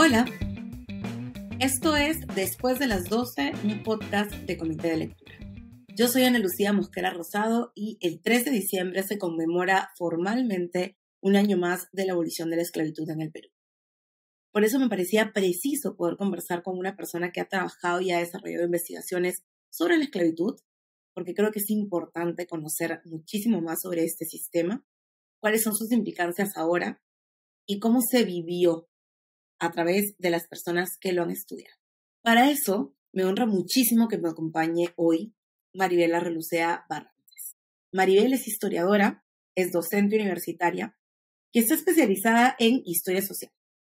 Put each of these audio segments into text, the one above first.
Hola, esto es Después de las 12, un podcast de Comité de Lectura. Yo soy Ana Lucía Mosquera Rosado y el 3 de diciembre se conmemora formalmente un año más de la abolición de la esclavitud en el Perú. Por eso me parecía preciso poder conversar con una persona que ha trabajado y ha desarrollado investigaciones sobre la esclavitud, porque creo que es importante conocer muchísimo más sobre este sistema, cuáles son sus implicancias ahora y cómo se vivió a través de las personas que lo han estudiado. Para eso, me honra muchísimo que me acompañe hoy Maribel Arrelucea Barrantes. Maribel es historiadora, es docente universitaria y está especializada en historia social.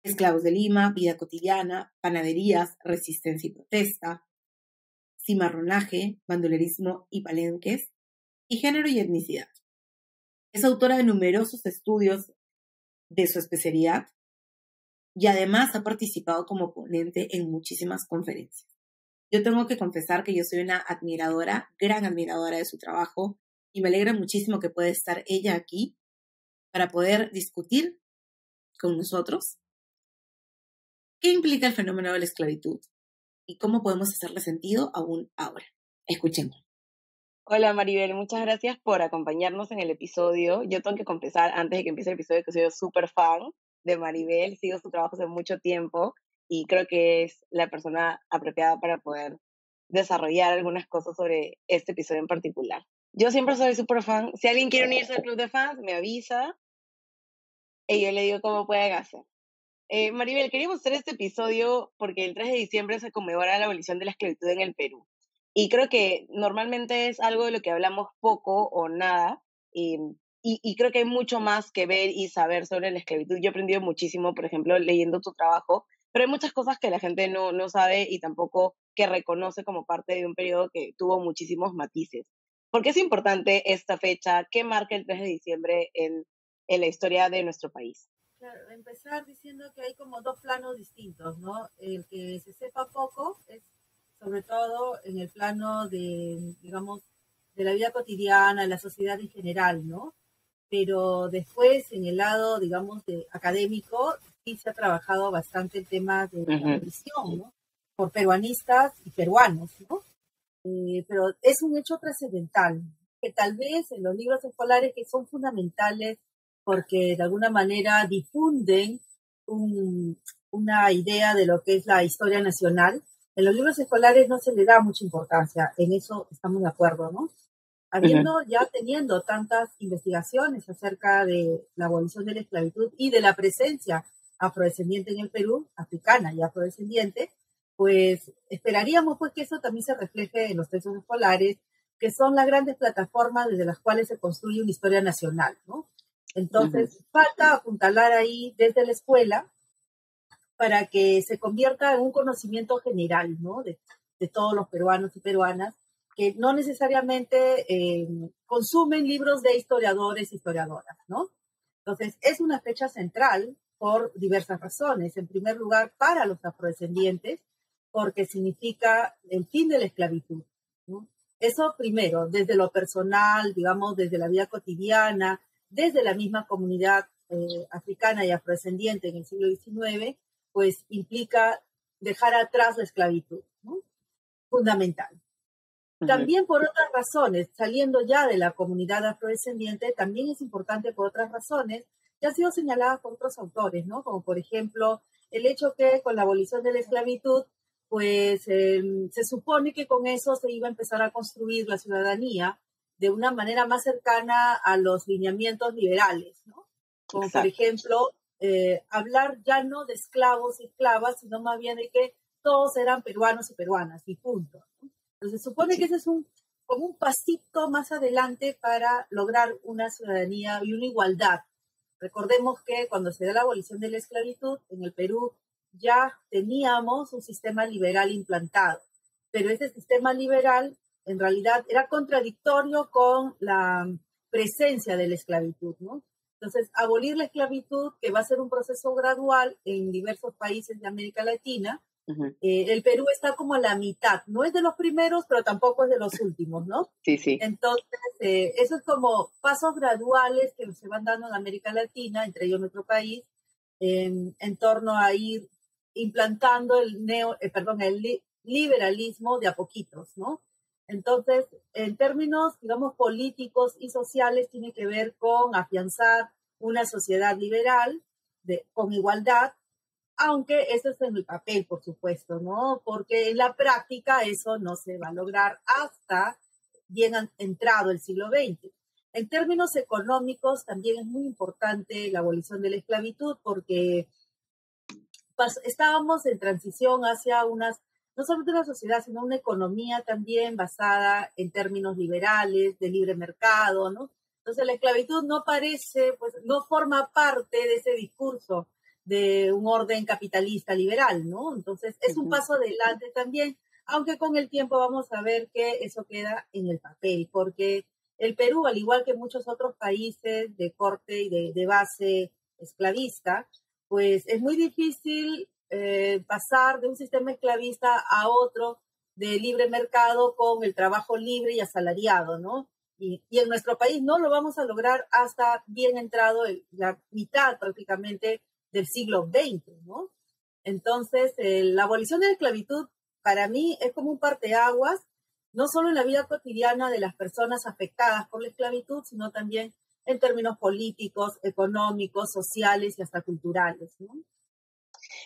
Esclavos de Lima, vida cotidiana, panaderías, resistencia y protesta, cimarronaje, bandolerismo y palenques, y género y etnicidad. Es autora de numerosos estudios de su especialidad y además ha participado como ponente en muchísimas conferencias. Yo tengo que confesar que yo soy una gran admiradora de su trabajo y me alegra muchísimo que pueda estar ella aquí para poder discutir con nosotros qué implica el fenómeno de la esclavitud y cómo podemos hacerle sentido aún ahora. Escuchemos. Hola Maribel, muchas gracias por acompañarnos en el episodio. Yo tengo que confesar antes de que empiece el episodio que soy súper fan de Maribel, sigo su trabajo hace mucho tiempo y creo que es la persona apropiada para poder desarrollar algunas cosas sobre este episodio en particular. Yo siempre soy súper fan. Si alguien quiere unirse al club de fans, me avisa y yo le digo cómo pueden hacer. Maribel, queríamos hacer este episodio porque el 3 de diciembre se conmemora la abolición de la esclavitud en el Perú. Y creo que normalmente es algo de lo que hablamos poco o nada, y creo que hay mucho más que ver y saber sobre la esclavitud. Yo he aprendido muchísimo, por ejemplo, leyendo tu trabajo, pero hay muchas cosas que la gente no sabe y tampoco que reconoce como parte de un periodo que tuvo muchísimos matices. ¿Por qué es importante esta fecha? ¿Qué marca el 3 de diciembre en la historia de nuestro país? Claro, empezar diciendo que hay como dos planos distintos, ¿no? El que se sepa poco es sobre todo en el plano de, digamos, de la vida cotidiana, la sociedad en general, ¿no? Pero después, en el lado, digamos, de académico, sí se ha trabajado bastante el tema de la abolición, ¿no? Por peruanistas y peruanos, ¿no? Pero es un hecho trascendental, que tal vez en los libros escolares que son fundamentales porque de alguna manera difunden una idea de lo que es la historia nacional. En los libros escolares no se le da mucha importancia, en eso estamos de acuerdo, ¿no? Teniendo tantas investigaciones acerca de la abolición de la esclavitud y de la presencia afrodescendiente en el Perú, africana y afrodescendiente, pues esperaríamos pues que eso también se refleje en los textos escolares, que son las grandes plataformas desde las cuales se construye una historia nacional, ¿no? Entonces, falta apuntalar ahí desde la escuela para que se convierta en un conocimiento general, ¿no? De todos los peruanos y peruanas, que no necesariamente consumen libros de historiadores e historiadoras, ¿no? Entonces, es una fecha central por diversas razones. En primer lugar, para los afrodescendientes, porque significa el fin de la esclavitud, ¿no? Eso primero, desde lo personal, digamos, desde la vida cotidiana, desde la misma comunidad africana y afrodescendiente en el siglo XIX, pues implica dejar atrás la esclavitud, ¿no? Fundamental. También por otras razones, saliendo ya de la comunidad afrodescendiente, también es importante por otras razones, que han sido señaladas por otros autores, ¿no? Como por ejemplo, el hecho que con la abolición de la esclavitud, pues se supone que con eso se iba a empezar a construir la ciudadanía de una manera más cercana a los lineamientos liberales, ¿no? Como Exacto. Por ejemplo, hablar ya no de esclavos y esclavas, sino más bien de que todos eran peruanos y peruanas, y punto, ¿no? Entonces, se supone que ese es como un pasito más adelante para lograr una ciudadanía y una igualdad. Recordemos que cuando se dio la abolición de la esclavitud, en el Perú ya teníamos un sistema liberal implantado, pero ese sistema liberal en realidad era contradictorio con la presencia de la esclavitud, ¿no? Entonces, abolir la esclavitud, que va a ser un proceso gradual en diversos países de América Latina, el Perú está como a la mitad, no es de los primeros, pero tampoco es de los últimos, ¿no? Sí, sí. Entonces, eso es como pasos graduales que se van dando en América Latina, entre ellos nuestro país, en torno a ir implantando el liberalismo de a poquitos, ¿no? Entonces, en términos, digamos, políticos y sociales, tiene que ver con afianzar una sociedad liberal con igualdad, aunque eso es en el papel, por supuesto, ¿no? Porque en la práctica eso no se va a lograr hasta bien entrado el siglo XX. En términos económicos, también es muy importante la abolición de la esclavitud, porque estábamos en transición hacia no solamente una sociedad, sino una economía también basada en términos liberales, de libre mercado, ¿no? Entonces la esclavitud no parece, pues no forma parte de ese discurso de un orden capitalista liberal, ¿no? Entonces es un paso adelante también, aunque con el tiempo vamos a ver que eso queda en el papel, porque el Perú, al igual que muchos otros países de corte y de base esclavista, pues es muy difícil pasar de un sistema esclavista a otro de libre mercado con el trabajo libre y asalariado, ¿no? Y en nuestro país no lo vamos a lograr hasta bien entrado la mitad prácticamente del siglo XX, ¿no? Entonces, la abolición de la esclavitud para mí es como un parteaguas, no solo en la vida cotidiana de las personas afectadas por la esclavitud, sino también en términos políticos, económicos, sociales y hasta culturales, ¿no?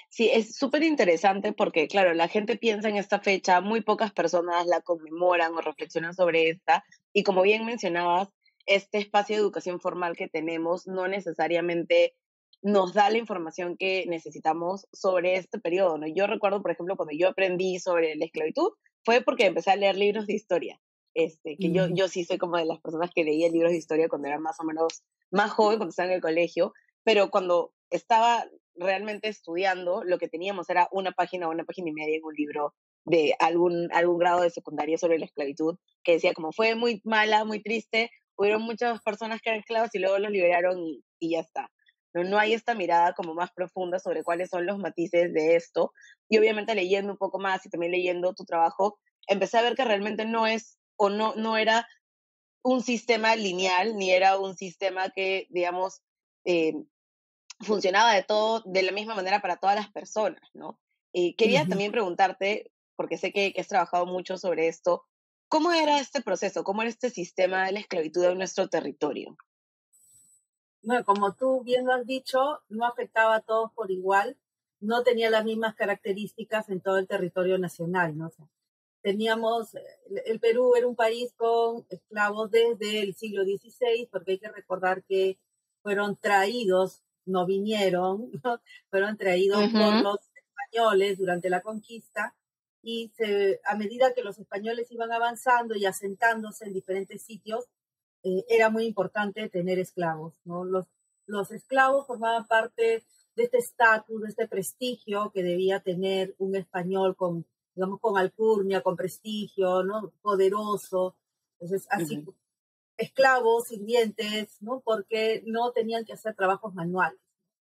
Sí, es súper interesante porque, claro, la gente piensa en esta fecha, muy pocas personas la conmemoran o reflexionan sobre esta, y como bien mencionabas, este espacio de educación formal que tenemos no necesariamente nos da la información que necesitamos sobre este periodo, ¿no? Yo recuerdo, por ejemplo, cuando yo aprendí sobre la esclavitud, fue porque empecé a leer libros de historia. Que yo sí soy como de las personas que leía libros de historia cuando era más o menos más joven, cuando estaba en el colegio, pero cuando estaba realmente estudiando, lo que teníamos era una página y media en un libro de algún grado de secundaria sobre la esclavitud, que decía como fue muy mala, muy triste, hubieron muchas personas que eran esclavos y luego los liberaron y ya está. No hay esta mirada como más profunda sobre cuáles son los matices de esto. Y obviamente leyendo un poco más y también leyendo tu trabajo, empecé a ver que realmente no era un sistema lineal, ni era un sistema que, digamos, funcionaba de la misma manera para todas las personas, ¿no? Y quería también preguntarte, porque sé que has trabajado mucho sobre esto, ¿cómo era este proceso? ¿Cómo era este sistema de la esclavitud en nuestro territorio? Bueno, como tú bien lo has dicho, no afectaba a todos por igual, no tenía las mismas características en todo el territorio nacional, ¿no? O sea, el Perú era un país con esclavos desde el siglo XVI, porque hay que recordar que fueron traídos, no vinieron, ¿no? Fueron traídos por los españoles durante la conquista, y a medida que los españoles iban avanzando y asentándose en diferentes sitios, era muy importante tener esclavos, ¿no? Los esclavos formaban parte de este estatus, de este prestigio que debía tener un español digamos, con alcurnia, con prestigio, ¿no? Poderoso. Entonces, así, esclavos, sirvientes, ¿no? Porque no tenían que hacer trabajos manuales.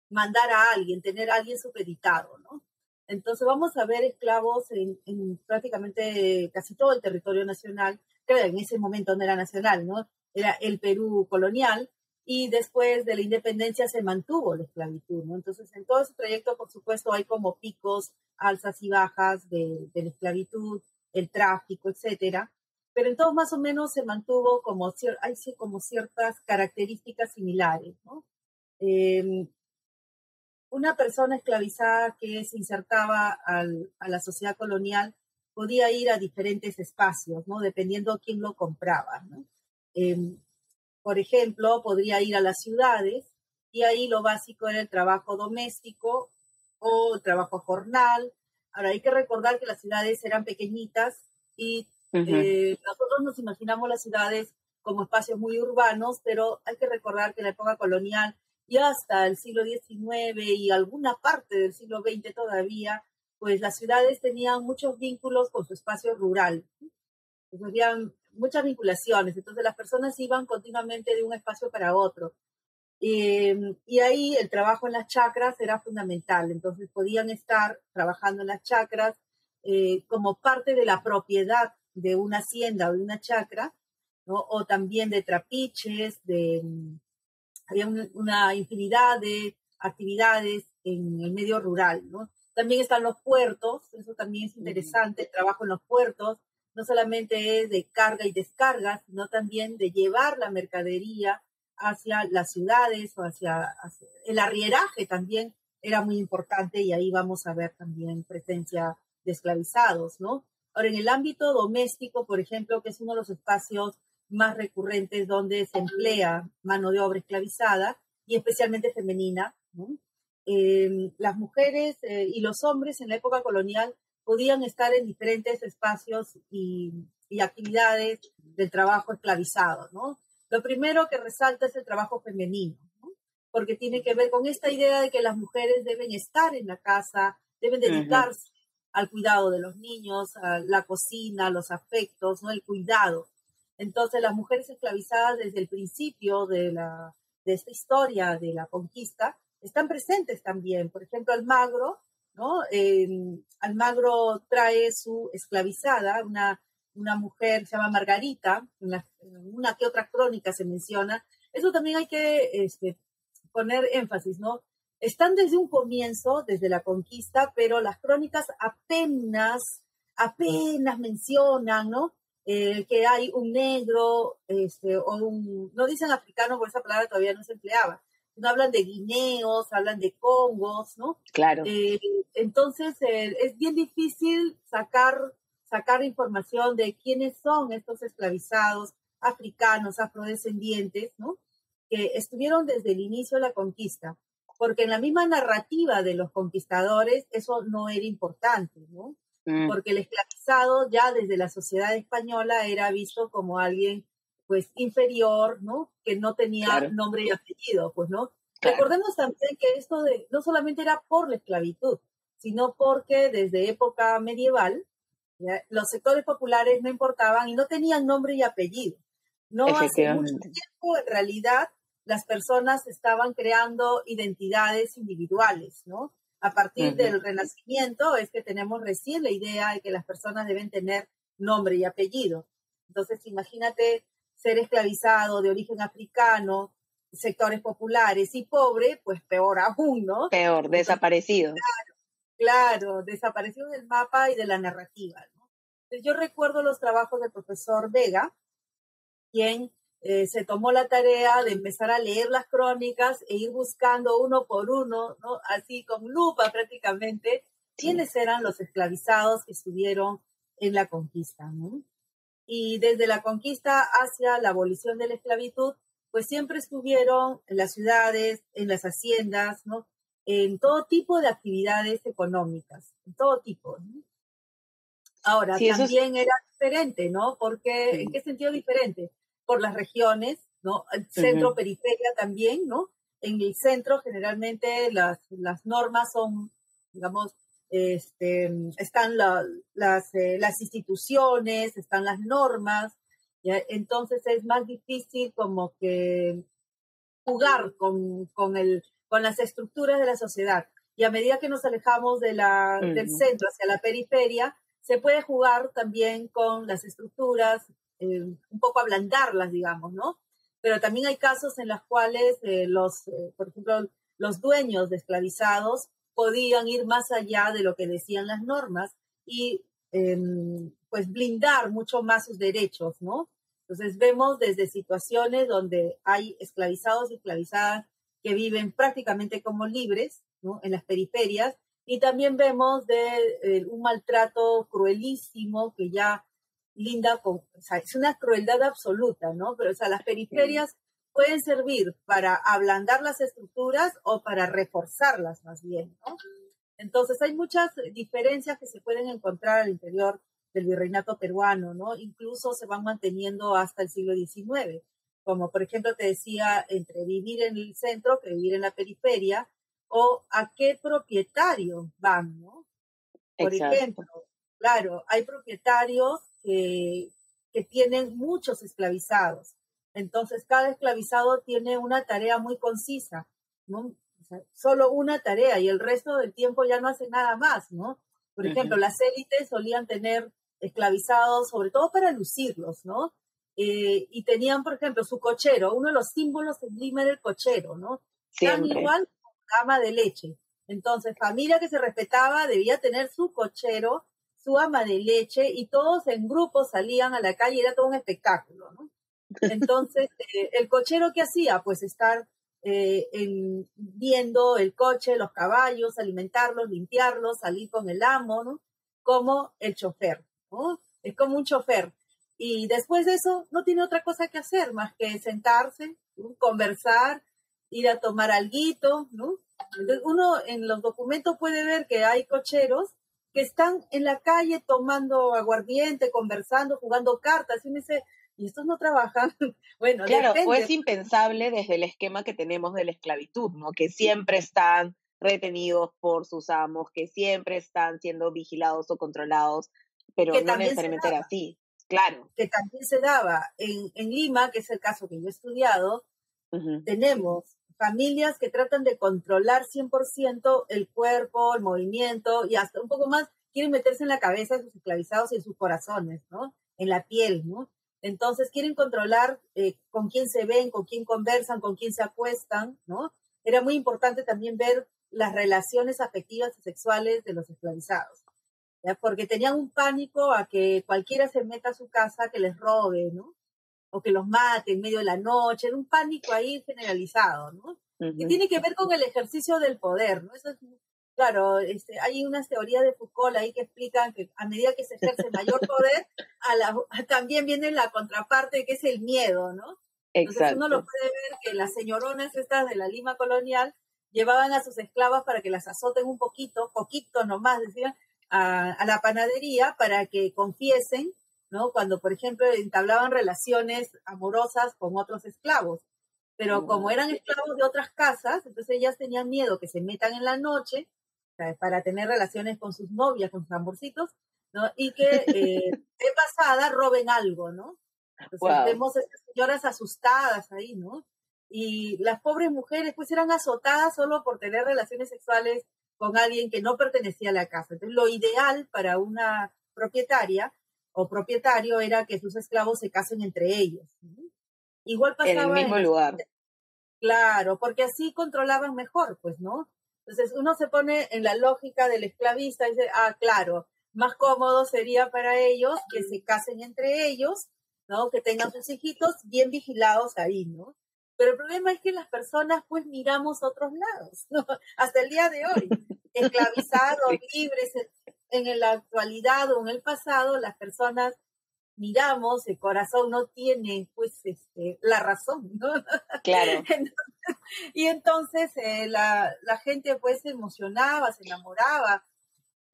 Mandar a alguien, tener a alguien supeditado, ¿no? Entonces, vamos a ver esclavos en prácticamente casi todo el territorio nacional. Creo que en ese momento no era nacional, ¿no? Era el Perú colonial, y después de la independencia se mantuvo la esclavitud, ¿no? Entonces, en todo ese trayecto, por supuesto, hay como picos, alzas y bajas de la esclavitud, el tráfico, etcétera, pero en todo más o menos se mantuvo hay como ciertas características similares, ¿no? Una persona esclavizada que se insertaba a la sociedad colonial podía ir a diferentes espacios, ¿no? Dependiendo de quién lo compraba, ¿no? Por ejemplo, podría ir a las ciudades, y ahí lo básico era el trabajo doméstico o el trabajo jornal. Ahora, hay que recordar que las ciudades eran pequeñitas y nosotros nos imaginamos las ciudades como espacios muy urbanos, pero hay que recordar que en la época colonial y hasta el siglo XIX y alguna parte del siglo XX todavía, pues las ciudades tenían muchos vínculos con su espacio rural. Pues habían muchas vinculaciones, entonces las personas iban continuamente de un espacio para otro. Y ahí el trabajo en las chacras era fundamental, entonces podían estar trabajando en las chacras como parte de la propiedad de una hacienda o de una chacra, ¿no? O también de trapiches, había una infinidad de actividades en el medio rural, ¿no? También están los puertos, eso también es interesante, el trabajo en los puertos, no solamente es de carga y descarga, sino también de llevar la mercadería hacia las ciudades o hacia el arrieraje también era muy importante y ahí vamos a ver también presencia de esclavizados, ¿no? Ahora, en el ámbito doméstico, por ejemplo, que es uno de los espacios más recurrentes donde se emplea mano de obra esclavizada y especialmente femenina, ¿no? Las mujeres y los hombres en la época colonial podían estar en diferentes espacios y actividades del trabajo esclavizado, ¿no? Lo primero que resalta es el trabajo femenino, ¿no? Porque tiene que ver con esta idea de que las mujeres deben estar en la casa, deben dedicarse al cuidado de los niños, a la cocina, los afectos, ¿no? El cuidado. Entonces, las mujeres esclavizadas desde el principio de esta historia de la conquista están presentes también. Por ejemplo, Almagro, ¿no? Almagro trae su esclavizada, una mujer se llama Margarita, en una que otra crónica se menciona. Eso también hay que poner énfasis, ¿no? Están desde un comienzo, desde la conquista, pero las crónicas apenas mencionan, ¿no? Que hay un negro, no dicen africano, por esa palabra todavía no se empleaba, no hablan de guineos, hablan de congos, ¿no? Claro. Entonces, es bien difícil sacar información de quiénes son estos esclavizados africanos, afrodescendientes, ¿no? Que estuvieron desde el inicio de la conquista, porque en la misma narrativa de los conquistadores eso no era importante, ¿no? Porque el esclavizado ya desde la sociedad española era visto como alguien pues inferior, ¿no? Que no tenía nombre y apellido, pues, ¿no? Claro. Recordemos también que esto no solamente era por la esclavitud, sino porque desde época medieval, ¿ya? Los sectores populares no importaban y no tenían nombre y apellido. No hace mucho tiempo, en realidad, las personas estaban creando identidades individuales, ¿no? A partir del Renacimiento es que tenemos recién la idea de que las personas deben tener nombre y apellido. Entonces, imagínate ser esclavizado de origen africano, sectores populares y pobre, pues peor aún, ¿no? Peor, desaparecido. Claro, desaparecido del mapa y de la narrativa, ¿no? Entonces, yo recuerdo los trabajos del profesor Vega, quien se tomó la tarea de empezar a leer las crónicas e ir buscando uno por uno, ¿no? Así con lupa prácticamente, quiénes eran los esclavizados que estuvieron en la conquista, ¿no? Y desde la conquista hacia la abolición de la esclavitud, pues siempre estuvieron en las ciudades, en las haciendas, ¿no? En todo tipo de actividades económicas, en todo tipo, ¿no? Ahora, sí, también era diferente, ¿no? Porque, ¿en qué sentido diferente? Por las regiones, ¿no? Centro, periferia también, ¿no? En el centro generalmente las normas son, digamos, están las instituciones, están las normas, ¿ya? Entonces es más difícil como que jugar con las estructuras de la sociedad. Y a medida que nos alejamos del centro hacia la periferia, se puede jugar también con las estructuras, un poco ablandarlas, digamos, ¿no? Pero también hay casos en los cuales por ejemplo, los dueños de esclavizados podían ir más allá de lo que decían las normas y pues blindar mucho más sus derechos, ¿no? Entonces vemos desde situaciones donde hay esclavizados y esclavizadas que viven prácticamente como libres, ¿no? En las periferias, y también vemos un maltrato cruelísimo que ya linda o sea, es una crueldad absoluta, ¿no? Pero, o sea, las periferias pueden servir para ablandar las estructuras o para reforzarlas más bien, ¿no? Entonces hay muchas diferencias que se pueden encontrar al interior del virreinato peruano, ¿no? Incluso se van manteniendo hasta el siglo XIX, como por ejemplo te decía, entre vivir en el centro que vivir en la periferia, o a qué propietario van, ¿no? Por ejemplo, claro, hay propietarios que tienen muchos esclavizados. Entonces, cada esclavizado tiene una tarea muy concisa, ¿no? O sea, solo una tarea y el resto del tiempo ya no hace nada más, ¿no? Por ejemplo, las élites solían tener esclavizados, sobre todo para lucirlos, ¿no? Y tenían, por ejemplo, su cochero. Uno de los símbolos en Lima era el cochero, ¿no? Tan igual como la ama de leche. Entonces, familia que se respetaba debía tener su cochero, su ama de leche, y todos en grupo salían a la calle, era todo un espectáculo, ¿no? Entonces, el cochero, ¿qué hacía? Pues estar viendo el coche, los caballos, alimentarlos, limpiarlos, salir con el amo, ¿no? Como el chofer, ¿no? Es como un chofer. Y después de eso no tiene otra cosa que hacer más que sentarse, ¿no? Conversar, ir a tomar alguito, ¿no? Entonces uno en los documentos puede ver que hay cocheros que están en la calle tomando aguardiente, conversando, jugando cartas, y uno dice, ¿y estos no trabajan? Bueno, Claro, o depende. es impensable desde el esquema que tenemos de la esclavitud, ¿no? Que siempre están retenidos por sus amos, que siempre están siendo vigilados o controlados, pero Que no también se necesariamente era daba, así. Claro. que también se daba en Lima, que es el caso que yo he estudiado, Ujú. tenemos familias que tratan de controlar 100% el cuerpo, el movimiento, y hasta un poco más quieren meterse en la cabeza de sus esclavizados y en sus corazones, ¿no? En la piel, ¿no? Entonces quieren controlar con quién se ven, con quién conversan, con quién se acuestan, ¿no? Era muy importante también ver las relaciones afectivas y sexuales de los esclavizados, ¿ya? Porque tenían un pánico a que cualquiera se meta a su casa, que les robe, ¿no? O que los mate en medio de la noche, era un pánico ahí generalizado, ¿no? Y Ujú. tiene que ver con el ejercicio del poder, ¿no? Eso es, claro, hay unas teorías de Foucault ahí que explican que a medida que se ejerce mayor poder, también viene la contraparte que es el miedo, ¿no? Entonces uno lo Exacto. puede ver que las señoronas estas de la Lima colonial llevaban a sus esclavas para que las azoten un poquito, poquito nomás, decían, a la panadería para que confiesen, ¿no? Cuando, por ejemplo, entablaban relaciones amorosas con otros esclavos. Pero como eran esclavos de otras casas, entonces ellas tenían miedo que se metan en la noche, ¿sabes? Para tener relaciones con sus novias, con sus amorcitos, ¿no? Y que de pasada roben algo, ¿no? Entonces Wow. vemos a estas señoras asustadas ahí, ¿no? Y las pobres mujeres pues eran azotadas solo por tener relaciones sexuales con alguien que no pertenecía a la casa. Entonces lo ideal para una propietaria o propietario era que sus esclavos se casen entre ellos, ¿no? Igual En el pasaba en mismo las... lugar. Claro, porque así controlaban mejor, pues, ¿no? Entonces uno se pone en la lógica del esclavista y dice, ah, claro, más cómodo sería para ellos que se casen entre ellos, ¿no? Que tengan sus hijitos bien vigilados ahí, ¿no? Pero el problema es que las personas pues miramos a otros lados, ¿no? Hasta el día de hoy, esclavizados, Sí. libres, en la actualidad o en el pasado, las personas miramos, el corazón no tiene pues la razón, ¿no? Claro. Y entonces la gente pues se emocionaba, se enamoraba,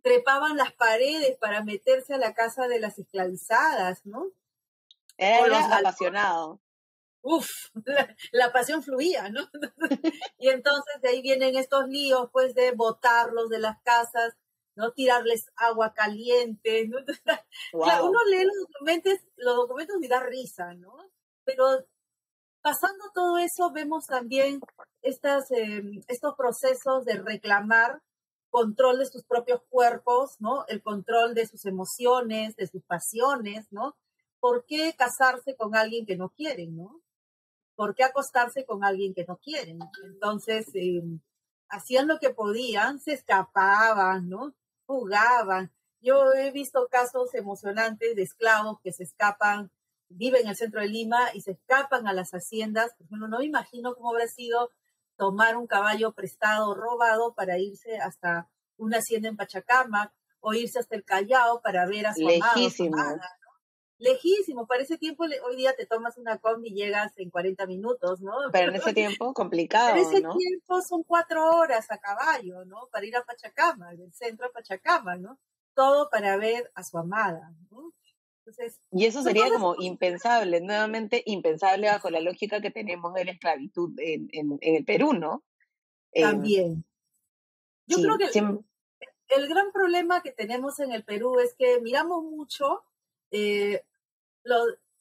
trepaban las paredes para meterse a la casa de las esclavizadas, ¿no? O los Era balcones, apasionado. uf, la pasión fluía, ¿no? Y entonces de ahí vienen estos líos pues de botarlos de las casas, ¿no? Tirarles agua caliente, ¿no? Claro, uno Wow. lee los documentos y da risa, ¿no? Pero pasando todo eso, vemos también estos procesos de reclamar control de sus propios cuerpos, ¿no? El control de sus emociones, de sus pasiones, ¿no? ¿Por qué casarse con alguien que no quieren, ¿no? ¿Por qué acostarse con alguien que no quieren? Entonces, hacían lo que podían, se escapaban, ¿no? Jugaban. Yo he visto casos emocionantes de esclavos que se escapan, viven en el centro de Lima y se escapan a las haciendas. Por ejemplo, no me imagino cómo habrá sido tomar un caballo prestado, robado, para irse hasta una hacienda en Pachacamac o irse hasta el Callao para ver a su amado, su Lejísimos. amada. Lejísimo, para ese tiempo, hoy día te tomas una combi y llegas en 40 minutos, ¿no? Pero en ese tiempo, Pero complicado, ese ¿no? tiempo son 4 horas a caballo, ¿no? Para ir a Pachacamac, del centro a Pachacamac, ¿no? Todo para ver a su amada, ¿no? Entonces, Y eso son sería cosas como impensable, nuevamente impensable bajo la lógica que tenemos de la esclavitud en el Perú, ¿no? Em, también. Yo creo sí, que el gran problema que tenemos en el Perú es que miramos mucho eh,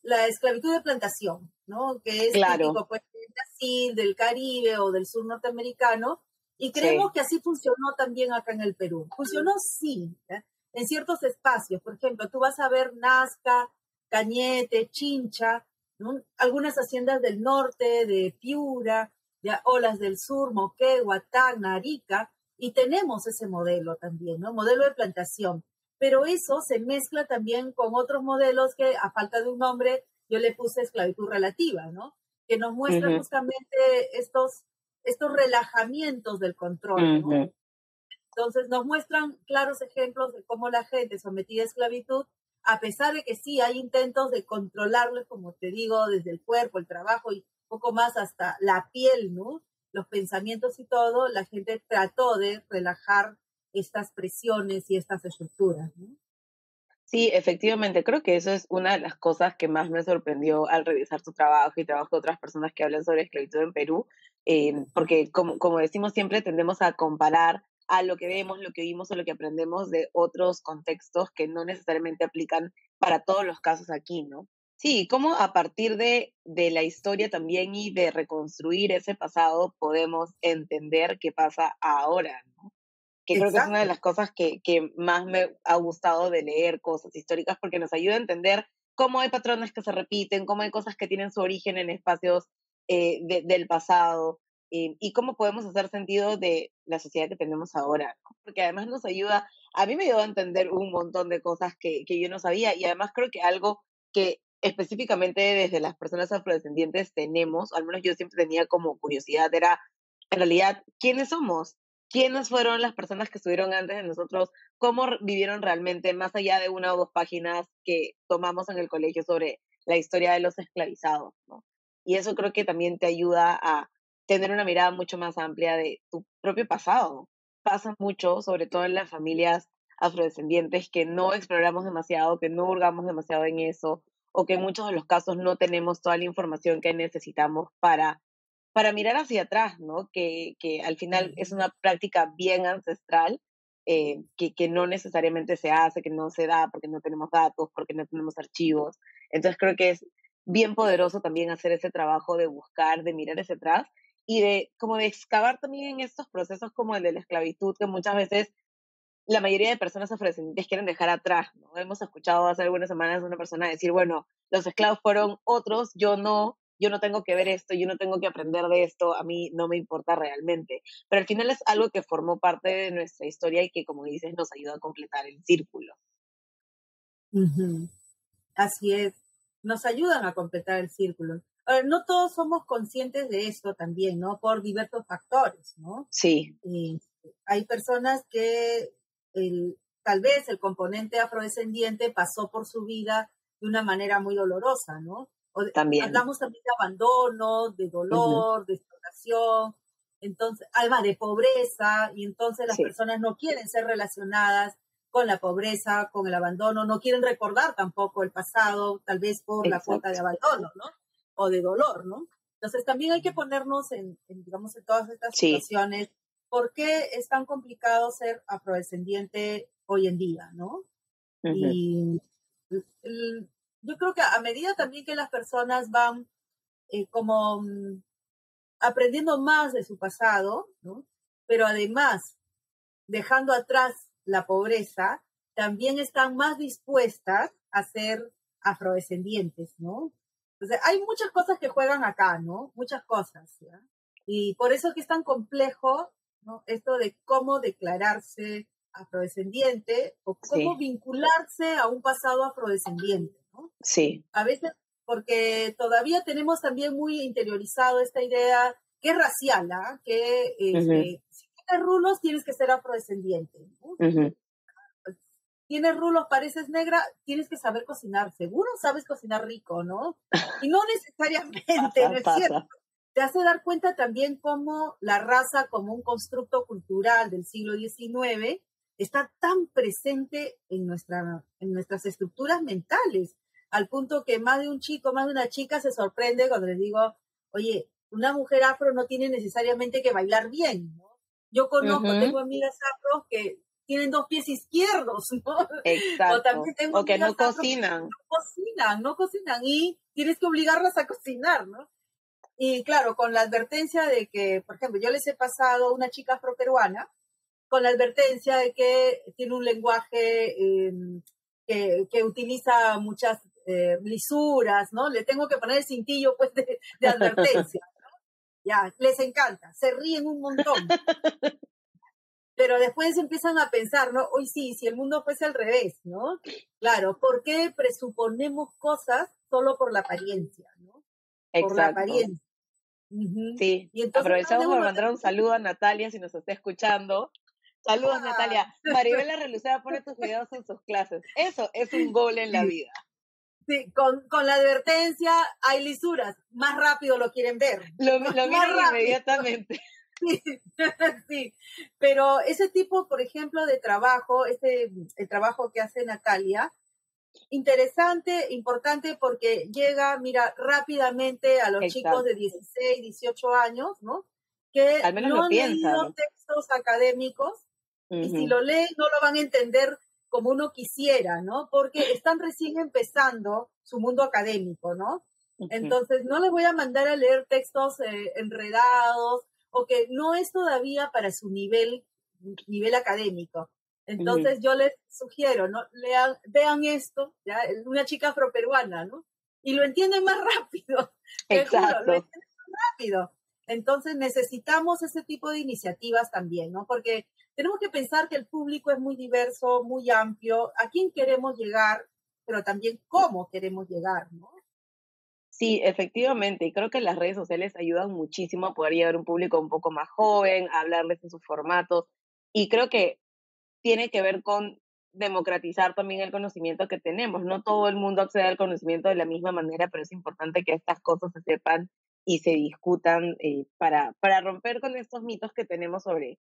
la esclavitud de plantación, ¿no? Que es claro, típico, pues, de Brasil, del Caribe o del sur norteamericano, y creemos sí, que así funcionó también acá en el Perú. Funcionó sí, ¿eh? En ciertos espacios. Por ejemplo, tú vas a ver Nazca, Cañete, Chincha, ¿no? Algunas haciendas del norte, de Piura, de Olas del Sur, Moquegua, Tacna, Arica, Y tenemos ese modelo también, ¿no? Modelo de plantación. Pero eso se mezcla también con otros modelos que, a falta de un nombre, yo le puse esclavitud relativa, ¿no? Que nos muestra justamente estos relajamientos del control, ¿no? Entonces nos muestran claros ejemplos de cómo la gente sometida a esclavitud, a pesar de que sí hay intentos de controlarles, como te digo, desde el cuerpo, el trabajo y poco más hasta la piel, ¿no? Los pensamientos y todo, la gente trató de relajar estas presiones y estas estructuras, ¿no? Sí, efectivamente, creo que eso es una de las cosas que más me sorprendió al revisar tu trabajo y trabajo de otras personas que hablan sobre esclavitud en Perú, porque como decimos siempre, tendemos a comparar a lo que vemos, lo que vimos o lo que aprendemos de otros contextos que no necesariamente aplican para todos los casos aquí, ¿no? Sí, cómo a partir de la historia también y de reconstruir ese pasado podemos entender qué pasa ahora, ¿no? Que creo que es una de las cosas que más me ha gustado de leer cosas históricas, porque nos ayuda a entender cómo hay patrones que se repiten, cómo hay cosas que tienen su origen en espacios del pasado, y cómo podemos hacer sentido de la sociedad que tenemos ahora, ¿no? Porque además nos ayuda, a mí me ayuda a entender un montón de cosas que yo no sabía, y además creo que algo que específicamente desde las personas afrodescendientes tenemos, al menos yo siempre tenía como curiosidad, era en realidad quiénes somos. ¿Quiénes fueron las personas que estuvieron antes de nosotros? ¿Cómo vivieron realmente, más allá de una o dos páginas que tomamos en el colegio sobre la historia de los esclavizados, ¿no? Y eso creo que también te ayuda a tener una mirada mucho más amplia de tu propio pasado. Pasa mucho, sobre todo en las familias afrodescendientes, que no exploramos demasiado, que no hurgamos demasiado en eso, o que en muchos de los casos no tenemos toda la información que necesitamos para mirar hacia atrás, ¿no? Que al final es una práctica bien ancestral, que no necesariamente se hace, que no se da porque no tenemos datos, porque no tenemos archivos. Entonces creo que es bien poderoso también hacer ese trabajo de buscar, de mirar hacia atrás y como de excavar también en estos procesos como el de la esclavitud, que muchas veces la mayoría de personas afrodescendientes quieren dejar atrás, ¿no? Hemos escuchado hace algunas semanas a una persona decir, bueno, los esclavos fueron otros, yo no tengo que ver esto, yo no tengo que aprender de esto, a mí no me importa realmente. Pero al final es algo que formó parte de nuestra historia y que, como dices, nos ayuda a completar el círculo. Así es, nos ayudan a completar el círculo. Ahora, no todos somos conscientes de esto también, ¿no? Por diversos factores, ¿no? Sí. Hay personas que tal vez el componente afrodescendiente pasó por su vida de una manera muy dolorosa, ¿no? También. Hablamos también de abandono, de dolor, de explotación, entonces, alma de pobreza, y entonces las personas no quieren ser relacionadas con la pobreza, con el abandono, no quieren recordar tampoco el pasado, tal vez por la cuota de abandono, ¿no? O de dolor, ¿no? Entonces también hay que ponernos digamos, en todas estas situaciones. ¿Por qué es tan complicado ser afrodescendiente hoy en día, no? Y yo creo que a medida también que las personas van como aprendiendo más de su pasado, ¿no? Pero además dejando atrás la pobreza, también están más dispuestas a ser afrodescendientes, ¿no? Entonces, hay muchas cosas que juegan acá, ¿no? Muchas cosas, ¿ya? Y por eso es que es tan complejo, ¿no? Esto de cómo declararse afrodescendiente o cómo vincularse a un pasado afrodescendiente, ¿no? Sí. A veces, porque todavía tenemos también muy interiorizado esta idea que es racial, ¿ah? Que si tienes rulos tienes que ser afrodescendiente, ¿no? Tienes rulos, pareces negra, tienes que saber cocinar. Seguro sabes cocinar rico, ¿no? Y no necesariamente, ¿no es cierto? Te hace dar cuenta también cómo la raza, como un constructo cultural del siglo XIX, está tan presente en nuestras estructuras mentales, al punto que más de un chico, más de una chica se sorprende cuando les digo, oye, una mujer afro no tiene necesariamente que bailar bien, ¿no? Yo conozco, tengo amigas afros que tienen 2 pies izquierdos, ¿no? Exacto. O también tengo o que no cocinan. No cocinan y tienes que obligarlas a cocinar, ¿no? Y claro, con la advertencia de que, por ejemplo, yo les he pasado a una chica afroperuana con la advertencia de que tiene un lenguaje que utiliza muchas lisuras, ¿no? Le tengo que poner el cintillo, pues, de advertencia, ¿no? Ya, les encanta, se ríen un montón. Pero después empiezan a pensar, ¿no? Hoy sí, si el mundo fuese al revés, ¿no? Claro, ¿por qué presuponemos cosas solo por la apariencia, ¿no? Por la Exacto. apariencia. Uh-huh. Sí, Y entonces más de aprovechamos para uno mandar un saludo a Natalia si nos está escuchando. Saludos, Natalia. Maribel La Relucera pone tus videos en sus clases. Eso es un gol en la sí, vida. sí, con la advertencia, hay lisuras, más rápido lo quieren ver. Lo más miran rápido. inmediatamente. Sí, sí, pero ese tipo, por ejemplo, de trabajo, el trabajo que hace Natalia, interesante, importante, porque llega, mira, rápidamente a los chicos de Exacto. 16, 18 años, ¿no? Que Al menos no lo han leído piensan. textos académicos y si Ujú, lo leen no lo van a entender como uno quisiera, ¿no? Porque están recién empezando su mundo académico, ¿no? ujú. Entonces, no les voy a mandar a leer textos enredados o que no es todavía para su nivel académico. Ujú. Entonces, yo les sugiero, ¿no? Vean esto, ¿ya? Una chica afroperuana, ¿no? Y lo entienden más rápido, te juro, lo Exacto. entienden más rápido. Entonces, necesitamos ese tipo de iniciativas también, ¿no? Porque tenemos que pensar que el público es muy diverso, muy amplio, a quién queremos llegar, pero también cómo queremos llegar, ¿no? Sí, efectivamente. Y creo que las redes sociales ayudan muchísimo a poder llegar a un público un poco más joven, a hablarles en sus formatos. Y creo que tiene que ver con democratizar también el conocimiento que tenemos. No todo el mundo accede al conocimiento de la misma manera, pero es importante que estas cosas se sepan y se discutan para romper con estos mitos que tenemos sobre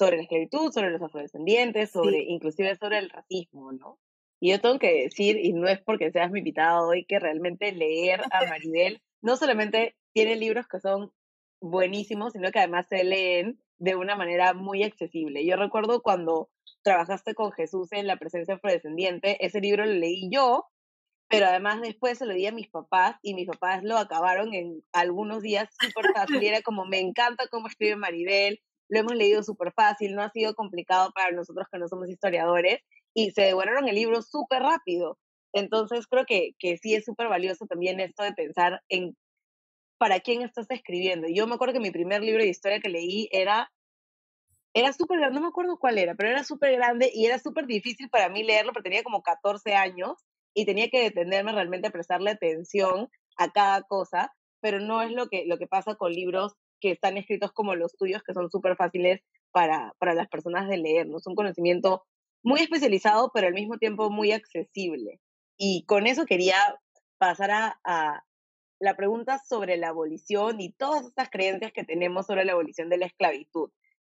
la esclavitud, sobre los afrodescendientes, Sí, inclusive sobre el racismo, ¿no? Y yo tengo que decir, y no es porque seas mi invitado hoy, que realmente leer a Maribel no solamente tiene libros que son buenísimos, sino que además se leen de una manera muy accesible. Yo recuerdo cuando trabajaste con Jesús en La presencia afrodescendiente, ese libro lo leí yo, pero además después se lo di a mis papás y mis papás lo acabaron en algunos días súper fácil y era como, me encanta cómo escribe Maribel, lo hemos leído súper fácil, no ha sido complicado para nosotros que no somos historiadores y se devoraron el libro súper rápido. Entonces creo que sí es súper valioso también esto de pensar en para quién estás escribiendo. Yo me acuerdo que mi primer libro de historia que leí era súper grande, no me acuerdo cuál era, pero era súper grande y era súper difícil para mí leerlo, porque tenía como 14 años y tenía que detenerme realmente a prestarle atención a cada cosa, pero no es lo que pasa con libros que están escritos como los tuyos, que son súper fáciles para las personas de leer, ¿no? Es un conocimiento muy especializado, pero al mismo tiempo muy accesible. Y con eso quería pasar a la pregunta sobre la abolición y todas estas creencias que tenemos sobre la abolición de la esclavitud.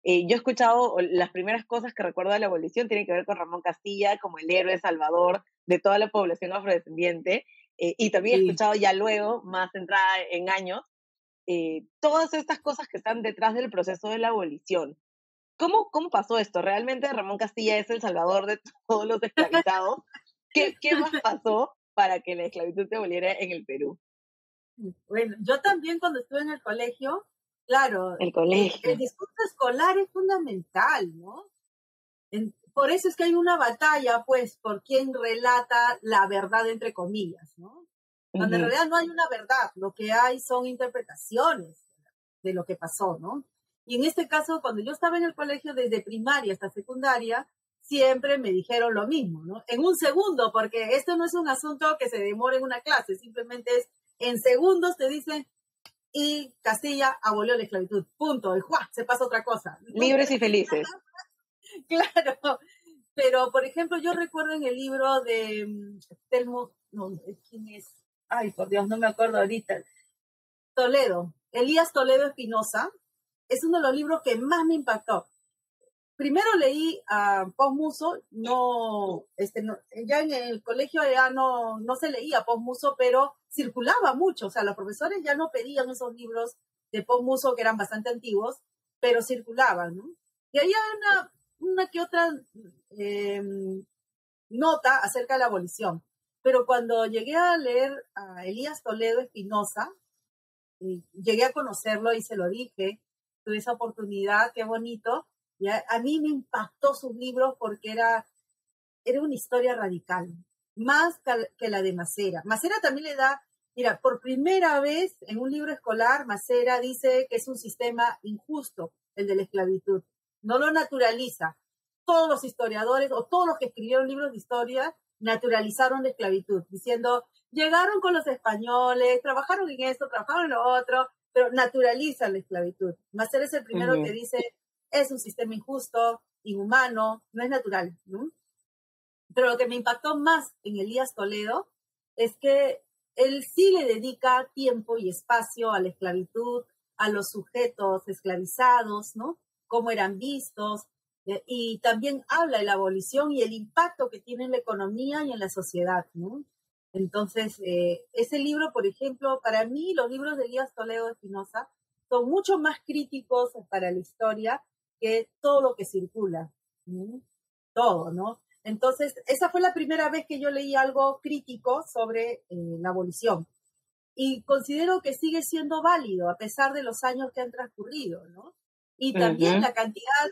Yo he escuchado las primeras cosas que recuerdo de la abolición tienen que ver con Ramón Castilla como el héroe salvador de toda la población afrodescendiente, y también he sí. escuchado ya luego, más centrada en años, todas estas cosas que están detrás del proceso de la abolición. ¿Cómo pasó esto? ¿Realmente Ramón Castilla es el salvador de todos los esclavizados? ¿Qué más pasó para que la esclavitud se aboliera en el Perú? Bueno, yo también cuando estuve en el colegio, claro, El el colegio. discurso escolar es fundamental, ¿no? Por eso es que hay una batalla, pues, por quién relata la verdad, entre comillas, ¿no? Cuando en Ujú. realidad no hay una verdad, lo que hay son interpretaciones de lo que pasó, ¿no? Y en este caso, cuando yo estaba en el colegio, desde primaria hasta secundaria, siempre me dijeron lo mismo, ¿no? En un segundo, porque esto no es un asunto que se demore en una clase, simplemente es en segundos te dicen, y Castilla abolió la esclavitud, punto, y ¡juá! Se pasa otra cosa. Libres y felices. Claro, pero por ejemplo, yo recuerdo en el libro de Telmo, no, ¿quién es? Ay, por Dios, no me acuerdo ahorita. Toledo, Elías Toledo Espinosa, es uno de los libros que más me impactó. Primero leí a Posmuso, ya en el colegio ya no se leía Posmuso, pero circulaba mucho, o sea, los profesores ya no pedían esos libros de Posmuso que eran bastante antiguos, pero circulaban, ¿no? Y había una que otra eh, nota acerca de la abolición, pero cuando llegué a leer a Elías Toledo Espinosa, llegué a conocerlo y se lo dije, tuve esa oportunidad, qué bonito, y a mí me impactó sus libros porque era una historia radical, más que la de Macera. Macera también le da, mira, por primera vez en un libro escolar, Macera dice que es un sistema injusto, el de la esclavitud. no lo naturaliza. Todos los historiadores o todos los que escribieron libros de historia naturalizaron la esclavitud, diciendo, llegaron con los españoles, trabajaron en esto, trabajaron en lo otro, pero naturalizan la esclavitud. Masser es el primero que dice, es un sistema injusto, inhumano, no es natural, ¿no? Pero lo que me impactó más en Elías Toledo es que él sí le dedica tiempo y espacio a la esclavitud, a los sujetos esclavizados, ¿no? Cómo eran vistos, y también habla de la abolición y el impacto que tiene en la economía y en la sociedad, ¿no? Entonces, ese libro, por ejemplo, para mí los libros de Elías Toledo de Espinosa son mucho más críticos para la historia que todo lo que circula, ¿no? Todo, ¿no? Entonces, esa fue la primera vez que yo leí algo crítico sobre la abolición. Y considero que sigue siendo válido a pesar de los años que han transcurrido, ¿no? Y también la cantidad